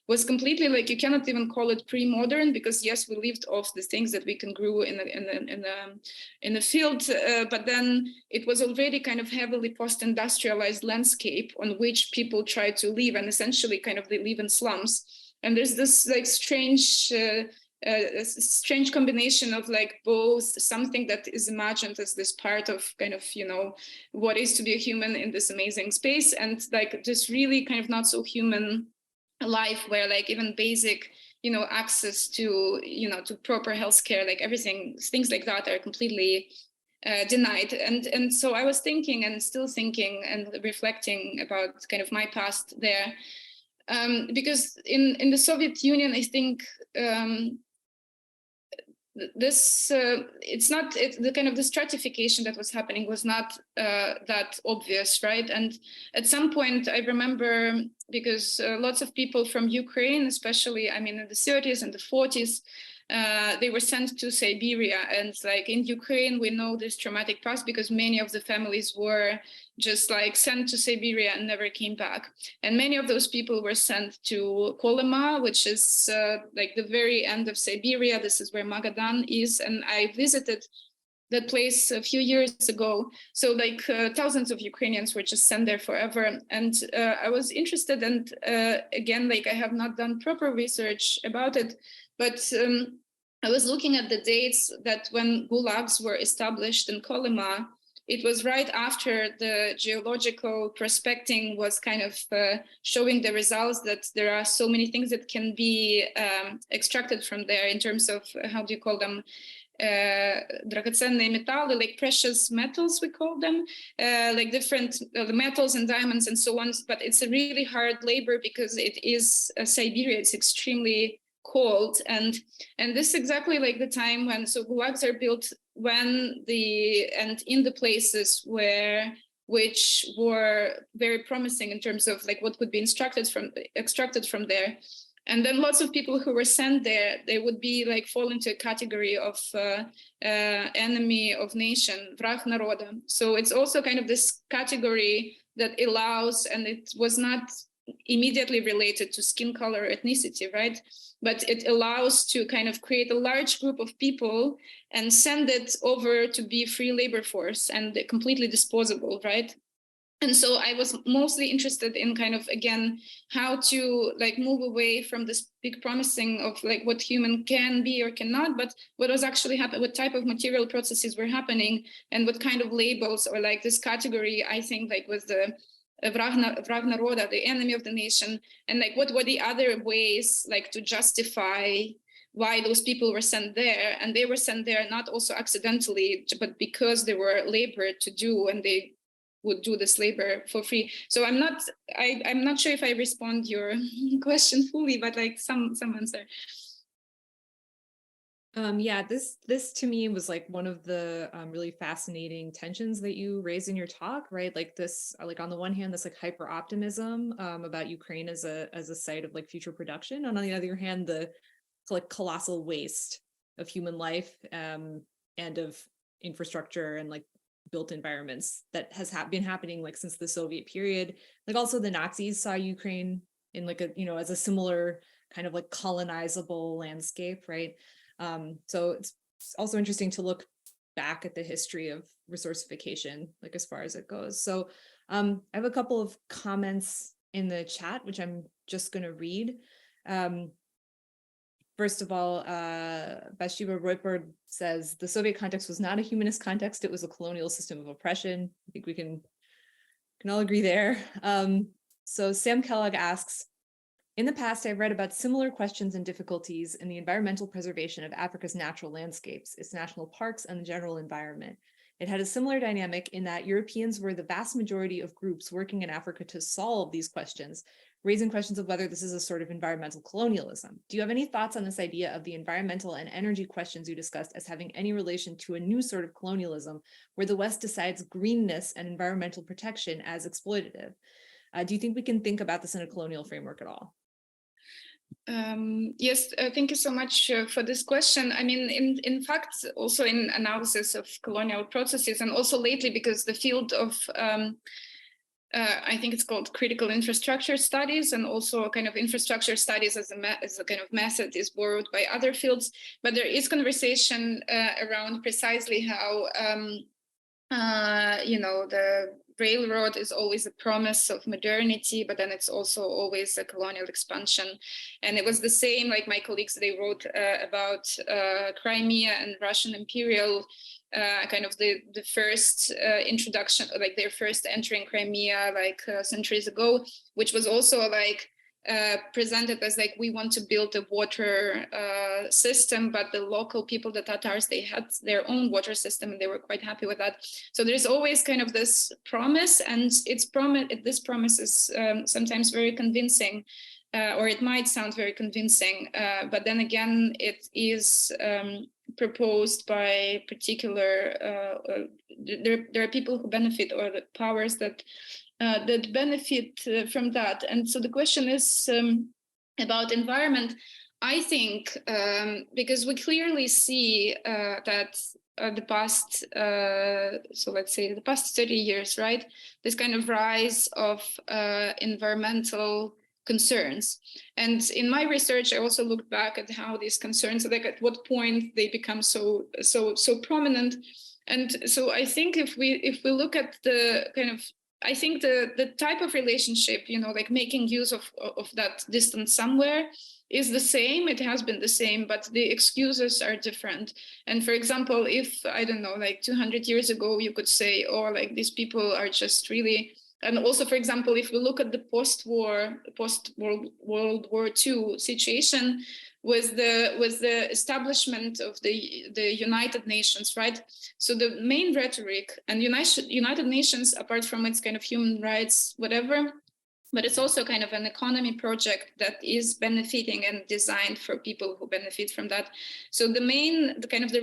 was completely, like, you cannot even call it pre-modern, because yes, we lived off the things that we can grow in the field, but then it was already kind of heavily post-industrialized landscape on which people try to live, and essentially kind of they live in slums. And there's this like strange combination of like both something that is imagined as this part of kind of, you know, what is to be a human in this amazing space, and like this really kind of not so human life where like even basic, you know, access to, you know, to proper healthcare, like everything, things like that are completely denied. And so I was thinking and still thinking and reflecting about kind of my past there, because in the Soviet Union, I think this it's not the kind of the stratification that was happening was not that obvious, right? And at some point I remember, because lots of people from Ukraine, especially, I mean, in the 30s and the 40s, they were sent to Siberia. And like in Ukraine, we know this traumatic past because many of the families were just like sent to Siberia and never came back. And many of those people were sent to Kolyma, which is like the very end of Siberia. This is where Magadan is. And I visited that place a few years ago. So like thousands of Ukrainians were just sent there forever. And I was interested, and again, like I have not done proper research about it, but I was looking at the dates that when gulags were established in Kolyma. It was right after the geological prospecting was kind of showing the results that there are so many things that can be extracted from there in terms of, how do you call them? Драгоценные металлы, like precious metals, we call them, like different metals and diamonds and so on. But it's a really hard labor because it is Siberia. It's extremely cold, and this is exactly like the time when gulags are built when and in the places which were very promising in terms of like what could be extracted from there. And then lots of people who were sent there, they would be like fall into a category of enemy of nation, vrag народа. So it's also kind of this category that allows, and it was not immediately related to skin color or ethnicity, right? But it allows to kind of create a large group of people and send it over to be free labor force and completely disposable, right? And so I was mostly interested in kind of, again, how to like move away from this big promising of like what human can be or cannot, but what was actually happening, what type of material processes were happening, and what kind of labels, or like this category, I think like was the vrag народа, the enemy of the nation, and like what were the other ways like to justify why those people were sent there. And they were sent there not also accidentally, but because they were labored to do, and they would do this labor for free. So I'm not sure if I respond your question fully, but like some answer. Yeah, this to me was like one of the really fascinating tensions that you raised in your talk, right? Like this, like on the one hand, this like hyper optimism about Ukraine as a site of like future production, and on the other hand, the like colossal waste of human life and of infrastructure and like built environments that has been happening like since the Soviet period. Like also the Nazis saw Ukraine in like a, as a similar kind of like colonizable landscape, right? So it's also interesting to look back at the history of resourcification, like as far as it goes. So I have a couple of comments in the chat, which I'm just going to read. First of all, Bazdyrieva says, the Soviet context was not a humanist context. It was a colonial system of oppression. I think we can all agree there. So Sam Kellogg asks, in the past, I've read about similar questions and difficulties in the environmental preservation of Africa's natural landscapes, its national parks, and the general environment. It had a similar dynamic in that Europeans were the vast majority of groups working in Africa to solve these questions, raising questions of whether this is a sort of environmental colonialism. Do you have any thoughts on this idea of the environmental and energy questions you discussed as having any relation to a new sort of colonialism where the West decides greenness and environmental protection as exploitative? Do you think we can think about this in a colonial framework at all? Yes, thank you so much for this question. I mean, in fact, also in analysis of colonial processes, and also lately, because the field of I think it's called critical infrastructure studies, and also kind of infrastructure studies as a kind of method is borrowed by other fields. But there is conversation around precisely how the railroad is always a promise of modernity, but then it's also always a colonial expansion. And it was the same, like my colleagues, they wrote about Crimea and Russian imperial, kind of the first introduction, like their first entering Crimea, like centuries ago, which was also like presented as like, we want to build a water system, but the local people, the Tatars, they had their own water system and they were quite happy with that. So there's always kind of this promise, and this promise is sometimes very convincing, or it might sound very convincing, but then again, it is proposed by particular, there are people who benefit, or the powers that benefit from that. And so the question is about environment. I think because we clearly see that the past, so let's say the past 30 years, right? This kind of rise of environmental concerns. And in my research, I also looked back at how these concerns, like at what point they become so prominent. And so I think if we look at the kind of, I think the type of relationship, like making use of that distance somewhere is the same. It has been the same, but the excuses are different. And for example, if, I don't know, like 200 years ago, you could say, oh, like these people are just really, and also, for example, if we look at the post-World War II situation with the establishment of the United Nations, right? So the main rhetoric, and United Nations, apart from its kind of human rights, whatever, but it's also kind of an economy project that is benefiting and designed for people who benefit from that. So the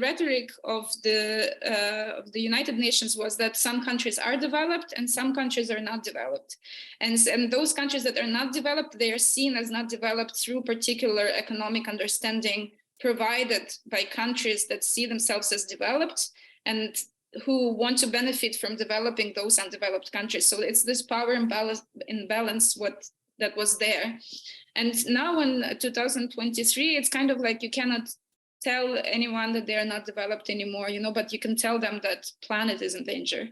rhetoric of the United Nations was that some countries are developed and some countries are not developed. And those countries that are not developed, they are seen as not developed through particular economic understanding provided by countries that see themselves as developed and who want to benefit from developing those undeveloped countries. So it's this power imbalance that was there. And now in 2023, it's kind of like you cannot tell anyone that they are not developed anymore, but you can tell them that planet is in danger.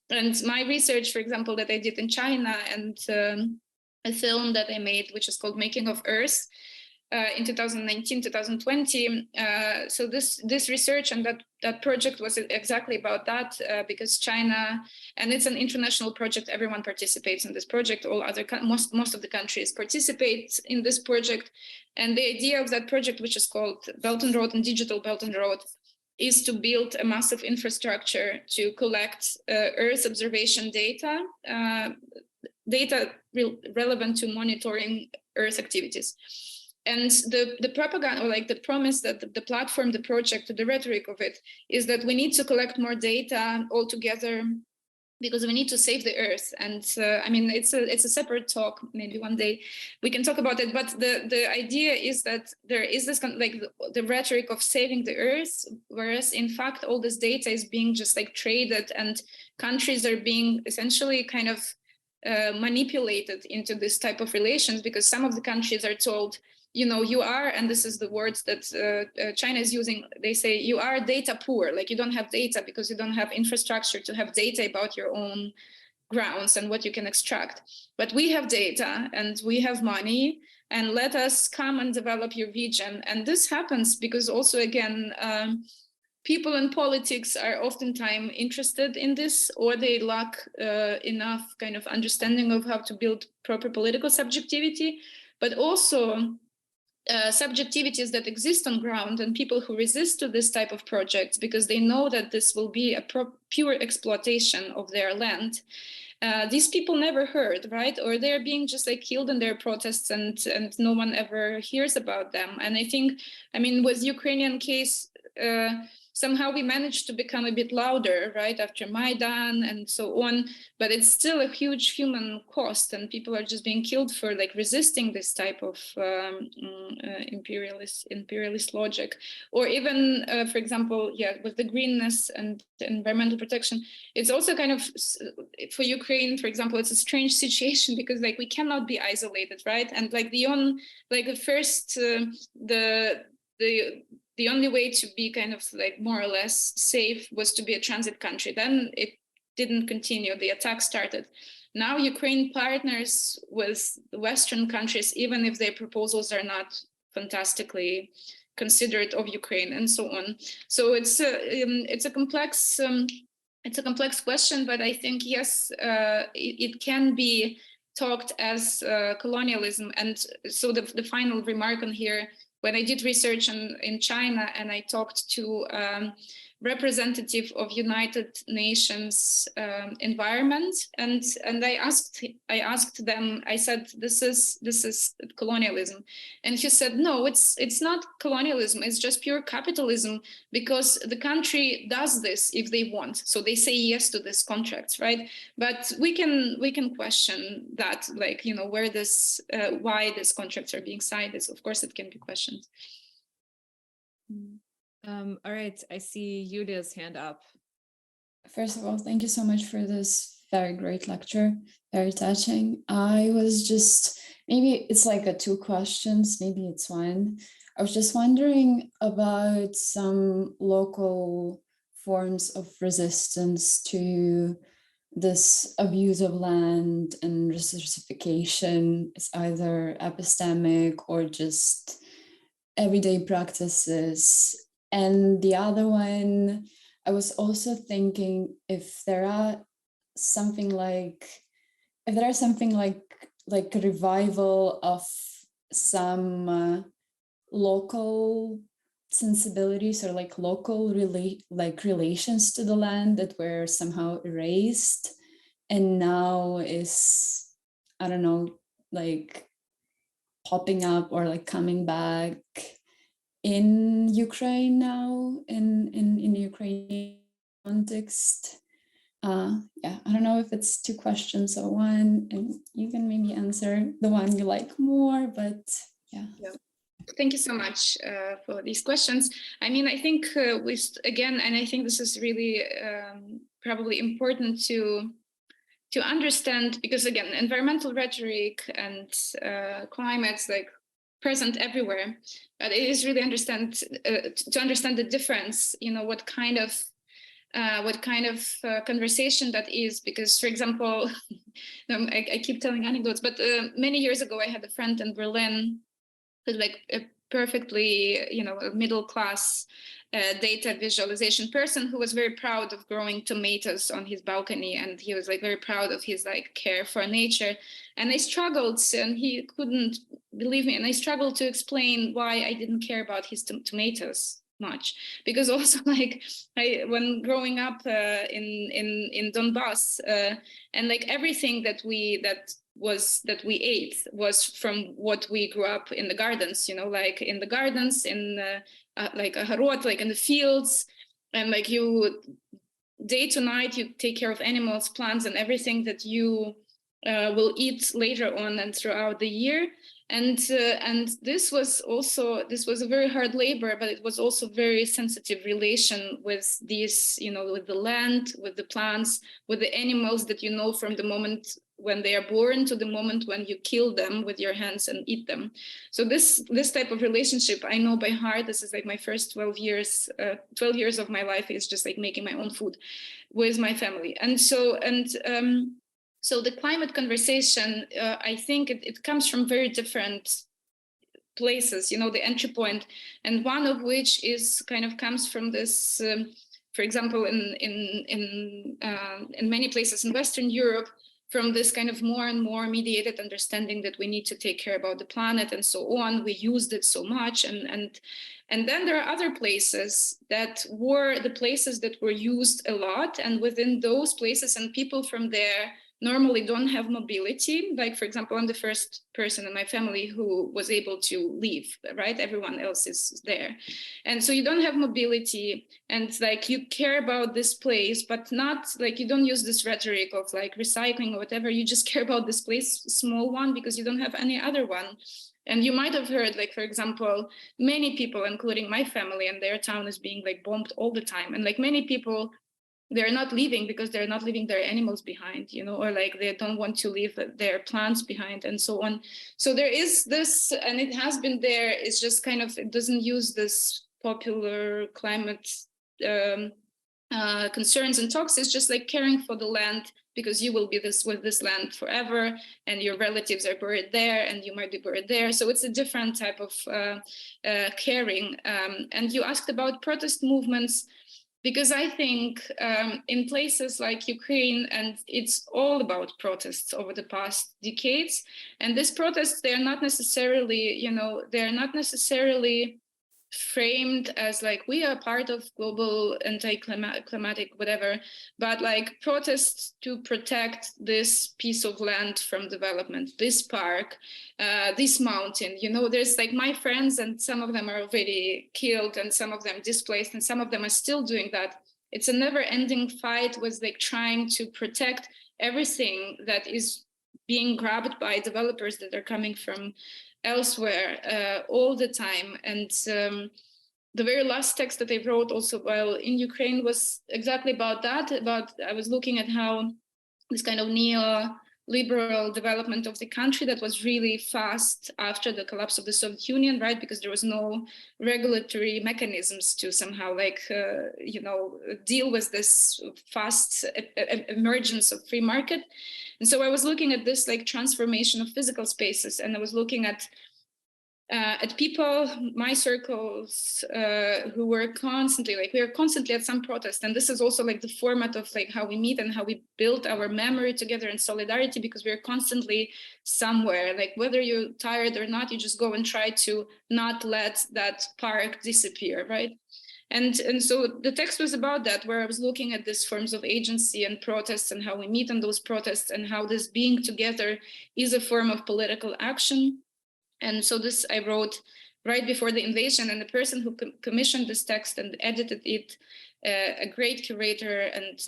And my research, for example, that I did in China, and a film that I made, which is called Making of Earth, in 2019, 2020. So this research and that project was exactly about that, because China, and it's an international project, everyone participates in this project, most of the countries participate in this project. And the idea of that project, which is called Belt and Road and Digital Belt and Road, is to build a massive infrastructure to collect Earth observation data, relevant to monitoring Earth activities. And the propaganda, or like the promise that the platform, the project, the rhetoric of it is that we need to collect more data altogether because we need to save the Earth. And I mean, it's a separate talk. Maybe one day we can talk about it. But the idea is that there is this kind of like the rhetoric of saving the Earth, whereas in fact all this data is being just like traded, and countries are being essentially kind of manipulated into this type of relations, because some of the countries are told, you are, and this is the words that China is using, they say you are data poor, like you don't have data because you don't have infrastructure to have data about your own grounds and what you can extract. But we have data and we have money, and let us come and develop your region. And this happens because also, again, people in politics are oftentimes interested in this, or they lack enough kind of understanding of how to build proper political subjectivity, but also subjectivities that exist on ground, and people who resist to this type of projects because they know that this will be a pure exploitation of their land. These people never heard, right? Or they're being just like killed in their protests, and no one ever hears about them. And I think, I mean, with Ukrainian case, somehow we managed to become a bit louder, right, after Maidan and so on, but it's still a huge human cost, and people are just being killed for like resisting this type of imperialist logic. Or even, for example, with the greenness and environmental protection, it's also kind of, for Ukraine, for example, it's a strange situation because like we cannot be isolated, right? And like the only way to be kind of like more or less safe was to be a transit country. Then it didn't continue. The attack started. Now Ukraine partners with Western countries, even if their proposals are not fantastically considerate of Ukraine and so on. So it's a complex question, but I think yes, it can be talked as colonialism. And so the final remark on here, when I did research in China and I talked to representative of United Nations environment, and I asked them. I said, this is colonialism, and he said, no, it's not colonialism. It's just pure capitalism, because the country does this if they want. So they say yes to this contracts, right? But we can question that, like, you know, where this why these contracts are being signed. Is, of course, it can be questioned. All right, I see Yudia's hand up. First of all, thank you so much for this very great lecture, very touching. I was just, maybe it's like a 2 questions, maybe it's 1. I was just wondering about some local forms of resistance to this abuse of land and resourcification. It's either epistemic or just everyday practices. And the other one, I was also thinking if there are something like a revival of some local sensibilities, or like local relations to the land that were somehow erased and now is, I don't know, like popping up or like coming back in Ukraine now, in Ukrainian context. Yeah, I don't know if it's 2 questions or 1, and you can maybe answer the one you like more, but yeah. Thank you so much for these questions. I mean, I think again, and I think this is really probably important to understand, because again, environmental rhetoric and climate's like present everywhere, but it is really to understand the difference, you know, what kind of conversation that is. Because, for example, I keep telling anecdotes, but many years ago I had a friend in Berlin who's like a perfectly, you know, a middle class data visualization person who was very proud of growing tomatoes on his balcony, and he was like very proud of his like care for nature. And I struggled, and he couldn't believe me, and I struggled to explain why I didn't care about his tomatoes much, because also like when growing up in Donbass, and like everything that we ate was from what we grew up in the gardens, you know, like in the gardens, in like a harot, like in the fields, and like you day to night you take care of animals, plants, and everything that you will eat later on and throughout the year. And this was a very hard labor, but it was also very sensitive relation with these, you know, with the land, with the plants, with the animals that you know from the moment when they are born to the moment when you kill them with your hands and eat them. So this type of relationship I know by heart. This is like my first 12 years of my life is just like making my own food with my family. And so the climate conversation, I think it comes from very different places, you know, the entry point, and one of which is kind of comes from this, for example, in many places in Western Europe, from this kind of more and more mediated understanding that we need to take care about the planet and so on. We used it so much, and then there are other places that were the places that were used a lot, and within those places and people from there normally don't have mobility. Like, for example, I'm the first person in my family who was able to leave, right? Everyone else is there. And so you don't have mobility, and like you care about this place, but not like you don't use this rhetoric of like recycling or whatever. You just care about this place, small one, because you don't have any other one. And you might have heard, like, for example, many people, including my family, and their town is being like bombed all the time. And like many people, they're not leaving because they're not leaving their animals behind, you know, or like they don't want to leave their plants behind and so on. So there is this, and it has been there. It's just kind of, it doesn't use this popular climate concerns and talks. It's just like caring for the land, because you will be with this land forever, and your relatives are buried there, and you might be buried there. So it's a different type of caring. And you asked about protest movements, because I think in places like Ukraine, and it's all about protests over the past decades, and these protests, they're not necessarily, you know, they're not necessarily framed as like we are part of global anti-climatic whatever, but like protests to protect this piece of land from development, this park, this mountain. You know, there's like my friends, and some of them are already killed and some of them displaced and some of them are still doing that. It's a never-ending fight with like trying to protect everything that is being grabbed by developers that are coming from elsewhere all the time. And the very last text that I wrote also while in Ukraine was exactly about that. I was looking at how this kind of neoliberal development of the country that was really fast after the collapse of the Soviet Union, right? Because there was no regulatory mechanisms to somehow deal with this fast emergence of free market. And so I was looking at this like transformation of physical spaces, and I was looking at people, my circles, who were constantly like, we are constantly at some protest. And this is also like the format of like how we meet and how we build our memory together in solidarity, because we're constantly somewhere, like whether you're tired or not, you just go and try to not let that park disappear, right? And so the text was about that, where I was looking at these forms of agency and protests and how we meet on those protests and how this being together is a form of political action. And so this I wrote right before the invasion, and the person who commissioned this text and edited it, a great curator and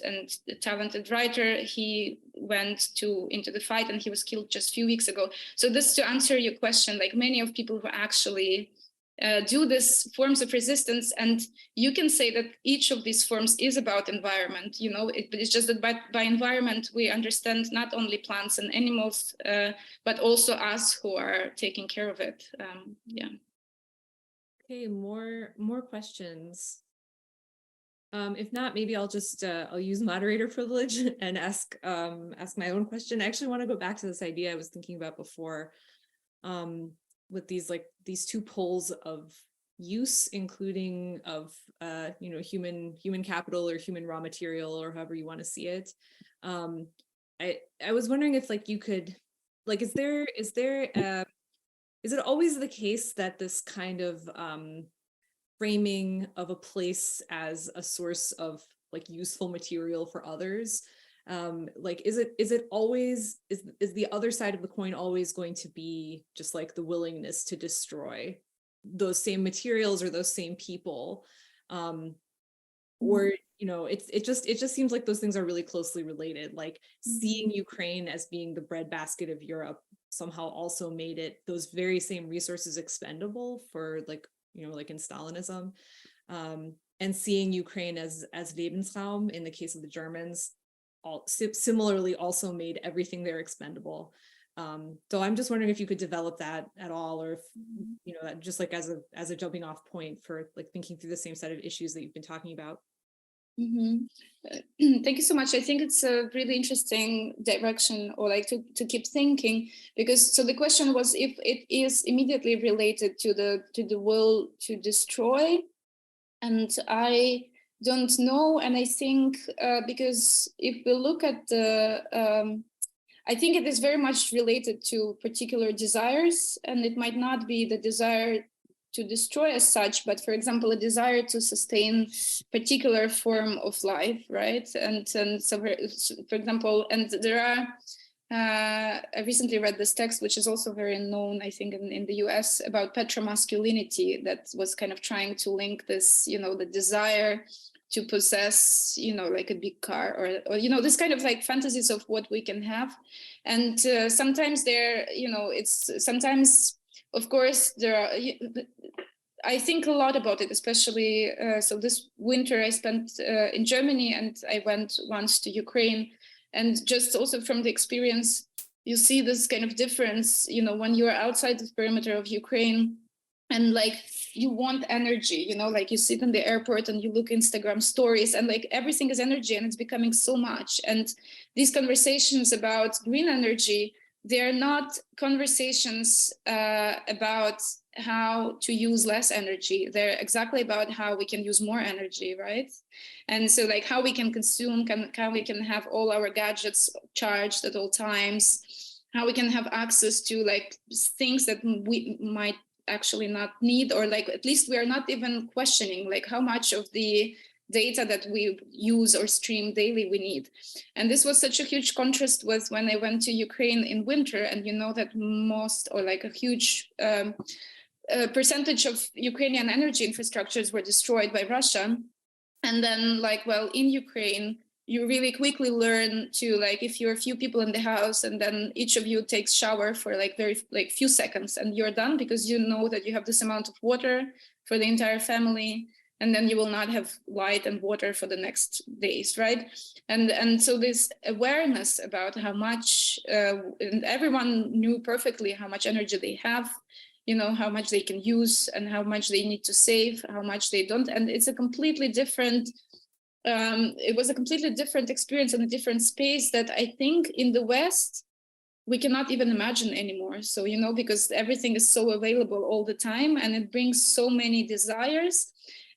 a talented writer, he went into the fight and he was killed just a few weeks ago. So this to answer your question, like many of people who actually do these forms of resistance, and you can say that each of these forms is about environment, you know, it's just that by environment we understand not only plants and animals, but also us who are taking care of it. Yeah. Okay, more questions. If not, maybe I'll just I'll use moderator privilege and ask my own question. I actually want to go back to this idea I was thinking about before, with these two poles of use, including of human capital or human raw material, or however you want to see it. I was wondering if like you could, like, is it always the case that this kind of framing of a place as a source of like useful material for others, like is it always, is the other side of the coin always going to be just like the willingness to destroy those same materials or those same people, or it just seems like those things are really closely related. Like seeing Ukraine as being the breadbasket of Europe somehow also made it those very same resources expendable for like in Stalinism, and seeing Ukraine as Lebensraum in the case of the Germans similarly also made everything there expendable. So I'm just wondering if you could develop that at all, or if just like as a jumping off point for like thinking through the same set of issues that you've been talking about. Thank you so much. I think it's a really interesting direction, or like to keep thinking, because so the question was if it is immediately related to the will to destroy, and I don't know. And I think because if we look at I think it is very much related to particular desires, and it might not be the desire to destroy as such, but for example, a desire to sustain particular form of life, right? And so for example, and there are, I recently read this text, which is also very known, I think, in the US, about petromasculinity, that was kind of trying to link this, the desire to possess, like a big car, or this kind of like fantasies of what we can have. And sometimes sometimes, of course, there are, I think a lot about it, especially, so this winter I spent in Germany, and I went once to Ukraine, and just also from the experience, you see this kind of difference, when you are outside the perimeter of Ukraine, and like, you want energy, like you sit in the airport and you look Instagram stories, and like everything is energy, and it's becoming so much. And these conversations about green energy, they're not conversations about how to use less energy. They're exactly about how we can use more energy, right? And so like how we can consume, how we can have all our gadgets charged at all times, how we can have access to like things that we might actually not need, or like at least we are not even questioning like how much of the data that we use or stream daily we need. And this was such a huge contrast with when I went to Ukraine in winter, and you know that most, or like a huge percentage of Ukrainian energy infrastructures were destroyed by Russia. And then like, well, in Ukraine, you really quickly learn to, like, if you're a few people in the house and then each of you takes shower for like very like few seconds and you're done, because you know that you have this amount of water for the entire family, and then you will not have light and water for the next days, right? And so this awareness about how much, and everyone knew perfectly how much energy they have, you know, how much they can use and how much they need to save, how much they don't. And it's a completely different, it was a completely different experience and a different space that I think in the West, we cannot even imagine anymore. So, you know, because everything is so available all the time and it brings so many desires.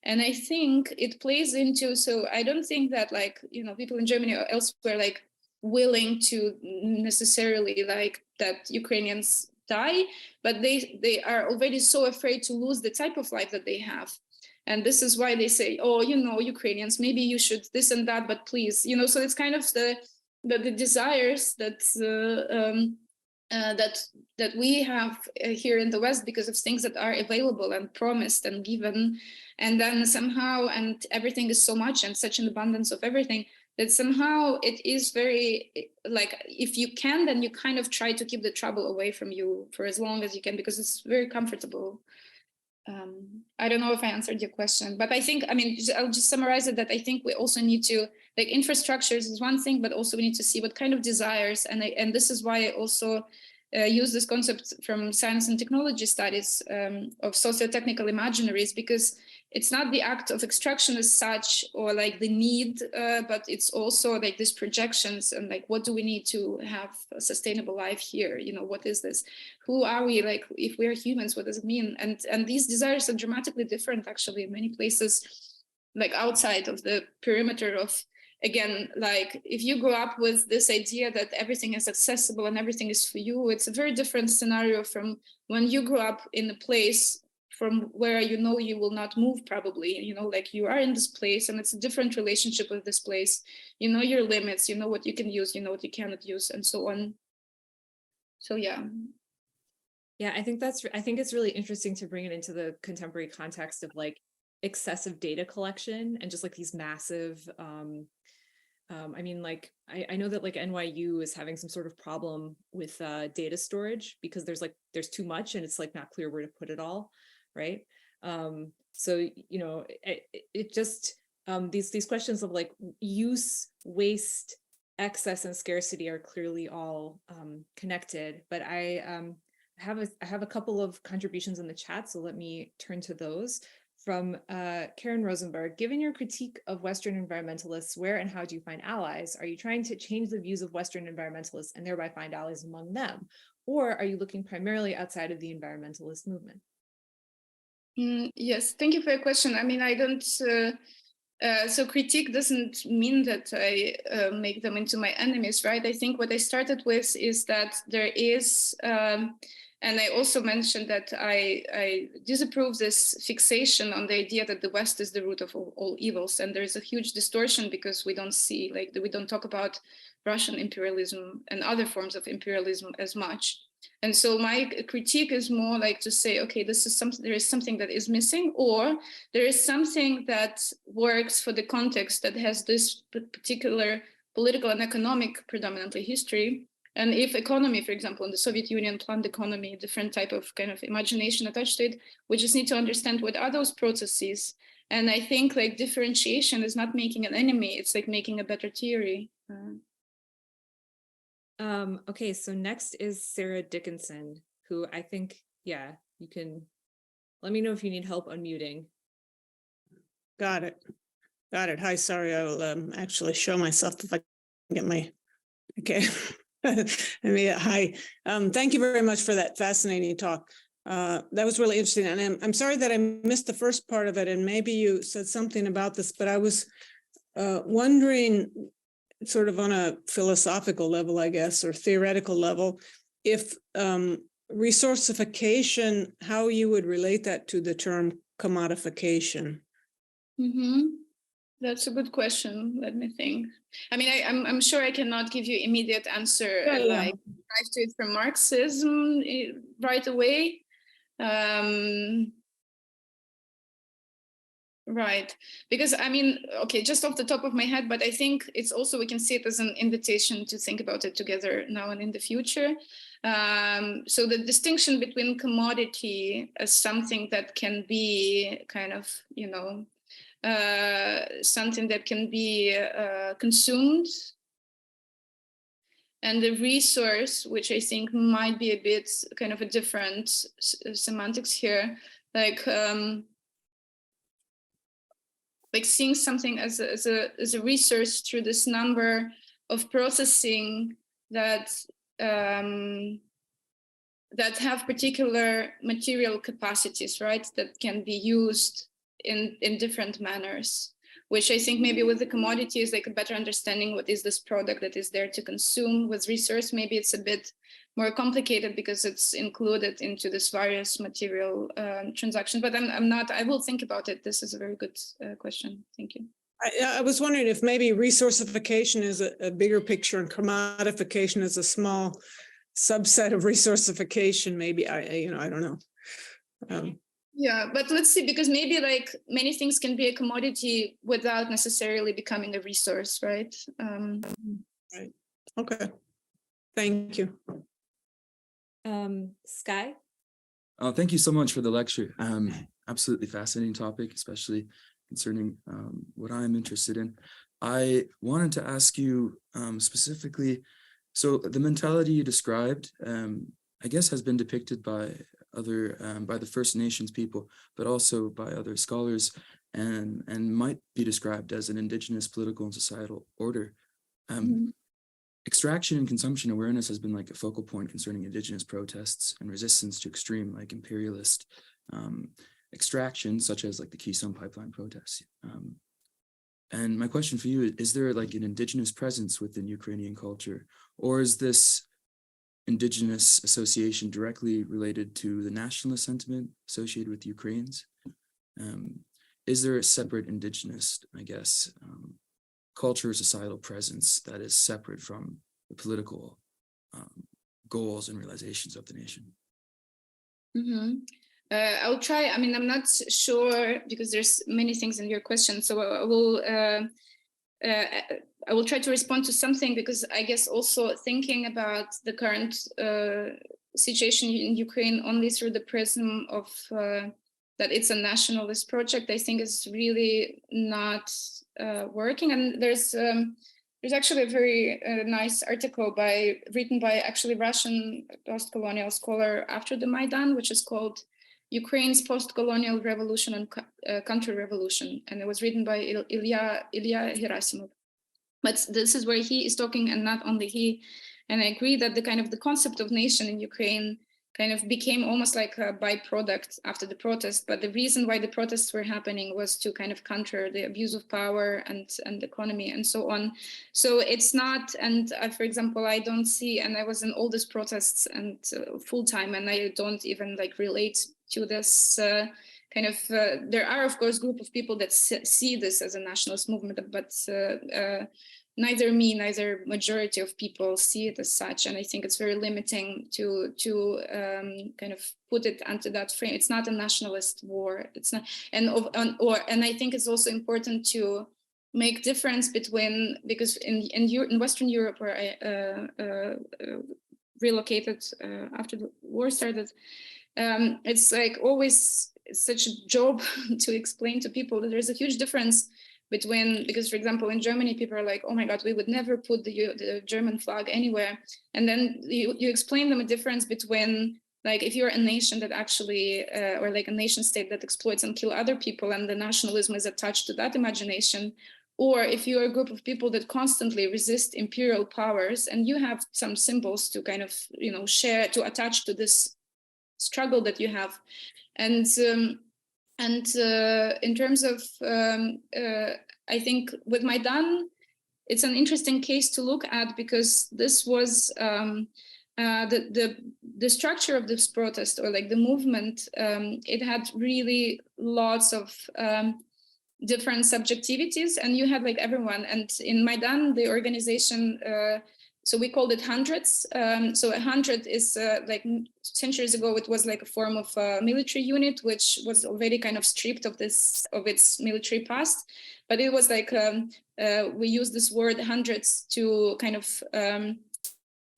And I think it plays into, so I don't think that like, you know, people in Germany or elsewhere like willing to necessarily like that Ukrainians die, but they are already so afraid to lose the type of life that they have. And this is why they say, oh, you know, Ukrainians, maybe you should this and that, but please, you know, so it's kind of the desires that that we have here in the West because of things that are available and promised and given, and then somehow, and everything is so much and such an abundance of everything that somehow it is very like, if you can, then you kind of try to keep the trouble away from you for as long as you can, because it's very comfortable. I don't know if I answered your question, but I think, I mean, I'll just summarize it that I think we also need to, like, infrastructures is one thing, but also we need to see what kind of desires, and this is why I also use this concept from science and technology studies of socio-technical imaginaries, because it's not the act of extraction as such or like the need, but it's also like these projections and like, what do we need to have a sustainable life here? You know, what is this? Who are we? Like, if we are humans, what does it mean? And these desires are dramatically different actually in many places, like outside of the perimeter of, again, like if you grow up with this idea that everything is accessible and everything is for you, it's a very different scenario from when you grow up in a place from where you know you will not move probably, you know, like you are in this place and it's a different relationship with this place. You know your limits, you know what you can use, you know what you cannot use, and so on. So yeah. Yeah, I think it's really interesting to bring it into the contemporary context of like excessive data collection and just like these massive, I mean, like, I know that like NYU is having some sort of problem with data storage because there's too much and it's like not clear where to put it all, right? So, you know, it just, these questions of like use, waste, excess, and scarcity are clearly all connected, but I have a couple of contributions in the chat, so let me turn to those. From Karen Rosenberg, given your critique of Western environmentalists, where and how do you find allies? Are you trying to change the views of Western environmentalists and thereby find allies among them? Or are you looking primarily outside of the environmentalist movement? Yes, thank you for your question. I mean, I don't, so critique doesn't mean that I make them into my enemies, right? I think what I started with is that there is, and I also mentioned that I disapprove this fixation on the idea that the West is the root of all evils. And there is a huge distortion because we don't see, like, we don't talk about Russian imperialism and other forms of imperialism as much. And so my critique is more like to say, okay, this is something, there is something that is missing, or there is something that works for the context that has this particular political and economic predominantly history. And if economy, for example, in the Soviet Union, planned economy, different type of kind of imagination attached to it, we just need to understand what are those processes. And I think like differentiation is not making an enemy, it's like making a better theory. Okay, so next is Sarah Dickinson, who I think, yeah, you can let me know if you need help unmuting. Got it. Hi, sorry, I will actually show myself if I can get my, okay. Hi, thank you very much for that fascinating talk. That was really interesting. And I'm sorry that I missed the first part of it, and maybe you said something about this, but I was wondering, sort of on a philosophical level, I guess, or theoretical level, if resourcification, how you would relate that to the term commodification? That's a good question. Let me think. I mean, I'm sure I cannot give you immediate answer like drive to it from Marxism right away. Right, because I mean, okay, just off the top of my head, but I think it's also, we can see it as an invitation to think about it together now and in the future. So the distinction between commodity as something that can be kind of, you know, something that can be consumed, and the resource, which I think might be a bit kind of a different semantics here, like seeing something as a resource through this number of processing that that have particular material capacities, right? That can be used in different manners, which I think maybe with the commodity is like a better understanding what is this product that is there to consume. With resource, maybe it's a bit more complicated because it's included into this various material transaction. But I will think about it. This is a very good question. Thank you. I was wondering if maybe resourcification is a bigger picture and commodification is a small subset of resourcification. Maybe I don't know. Yeah, but let's see, because maybe like many things can be a commodity without necessarily becoming a resource, right? Right. Okay. Thank you. Sky? Thank you so much for the lecture. Absolutely fascinating topic, especially concerning what I'm interested in. I wanted to ask you specifically, so the mentality you described, I guess has been depicted by by the First Nations people, but also by other scholars, and might be described as an indigenous political and societal order. Extraction and consumption awareness has been like a focal point concerning indigenous protests and resistance to extreme, like imperialist extraction, such as like the Keystone Pipeline protests. And my question for you is there like an indigenous presence within Ukrainian culture, or is this indigenous association directly related to the nationalist sentiment associated with Ukrainians? Is there a separate indigenous, I guess, culture or societal presence that is separate from the political goals and realizations of the nation? I'll try. I mean, I'm not sure because there's many things in your question, so I will try to respond to something, because I guess also thinking about the current situation in Ukraine only through the prism of that it's a nationalist project, I think is really not working. And there's actually a very nice article written by actually Russian post-colonial scholar after the Maidan, which is called Ukraine's Post-Colonial Revolution and Counter-Revolution. And it was written by Ilya Gerasimov. But this is where he is talking, and not only he. And I agree that the concept of nation in Ukraine kind of became almost like a byproduct after the protest. But the reason why the protests were happening was to kind of counter the abuse of power and economy and so on. So it's not, and for example, I don't see, and I was in all these protests and full time, and I don't even like relate to this there are of course group of people that see this as a nationalist movement, but neither majority of people see it as such. And I think it's very limiting to kind of put it into that frame. It's not a nationalist war. It's not, and I think it's also important to make difference between, because in Western Europe, where I relocated after the war started, it's like always such a job to explain to people that there's a huge difference between, because for example in Germany people are like, oh my god, we would never put the German flag anywhere, and then you explain them a difference between like if you're a nation that actually or like a nation state that exploits and kill other people and the nationalism is attached to that imagination, or if you're a group of people that constantly resist imperial powers and you have some symbols to kind of share, to attach to this struggle that you have. And in terms of, I think with Maidan, it's an interesting case to look at, because this was the the structure of this protest, or like the movement, it had really lots of different subjectivities, and you had like everyone. And in Maidan, the organization, so we called it hundreds. So 100 is like centuries ago, it was like a form of military unit, which was already kind of stripped of its military past. But it was like, we use this word hundreds to kind of,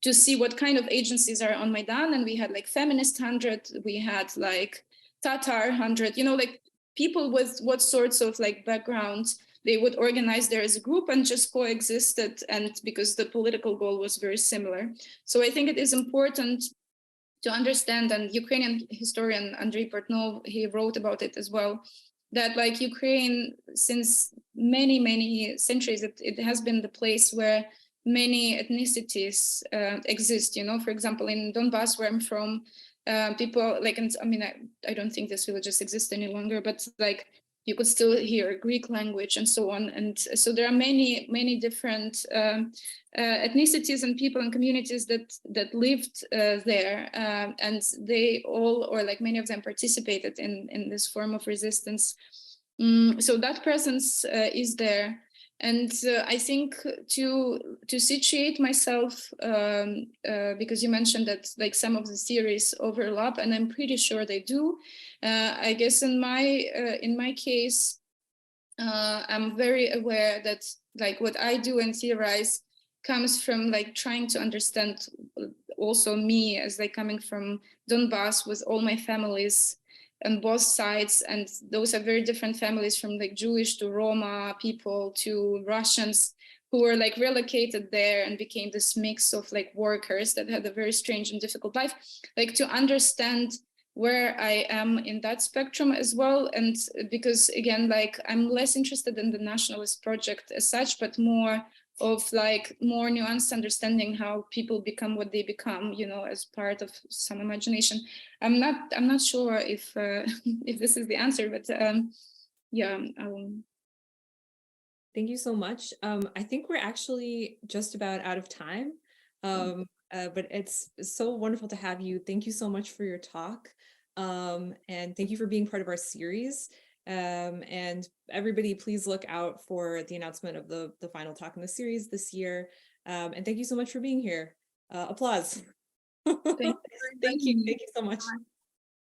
to see what kind of agencies are on Maidan. And we had like feminist 100, we had like Tatar 100, you know, like people with what sorts of like backgrounds they would organize there as a group and just coexisted, and because the political goal was very similar. So I think it is important to understand, and Ukrainian historian Andrei Portnov, he wrote about it as well, that like Ukraine, since many centuries, it has been the place where many ethnicities exist. You know, for example, in Donbass, where I'm from, people like, I mean, I don't think these villages exist any longer, but like you could still hear Greek language and so on. And so there are many different ethnicities and people and communities that lived there, and they all, or like many of them, participated in this form of resistance. So that presence is there. And I think to situate myself, because you mentioned that like some of the theories overlap, and I'm pretty sure they do. I guess in my case, I'm very aware that like what I do and theorize comes from like trying to understand also me as like coming from Donbass with all my families on both sides, and those are very different families, from like Jewish to Roma people to Russians who were like relocated there and became this mix of like workers that had a very strange and difficult life. Like to understand where I am in that spectrum as well. And because again, like I'm less interested in the nationalist project as such, but more of like more nuanced understanding how people become what they become, you know, as part of some imagination. I'm not sure if if this is the answer, but yeah. Thank you so much. I think we're actually just about out of time, but it's so wonderful to have you. Thank you so much for your talk, and thank you for being part of our series. And everybody, please look out for the announcement of the final talk in the series this year. And thank you so much for being here. Applause. Thank you so much.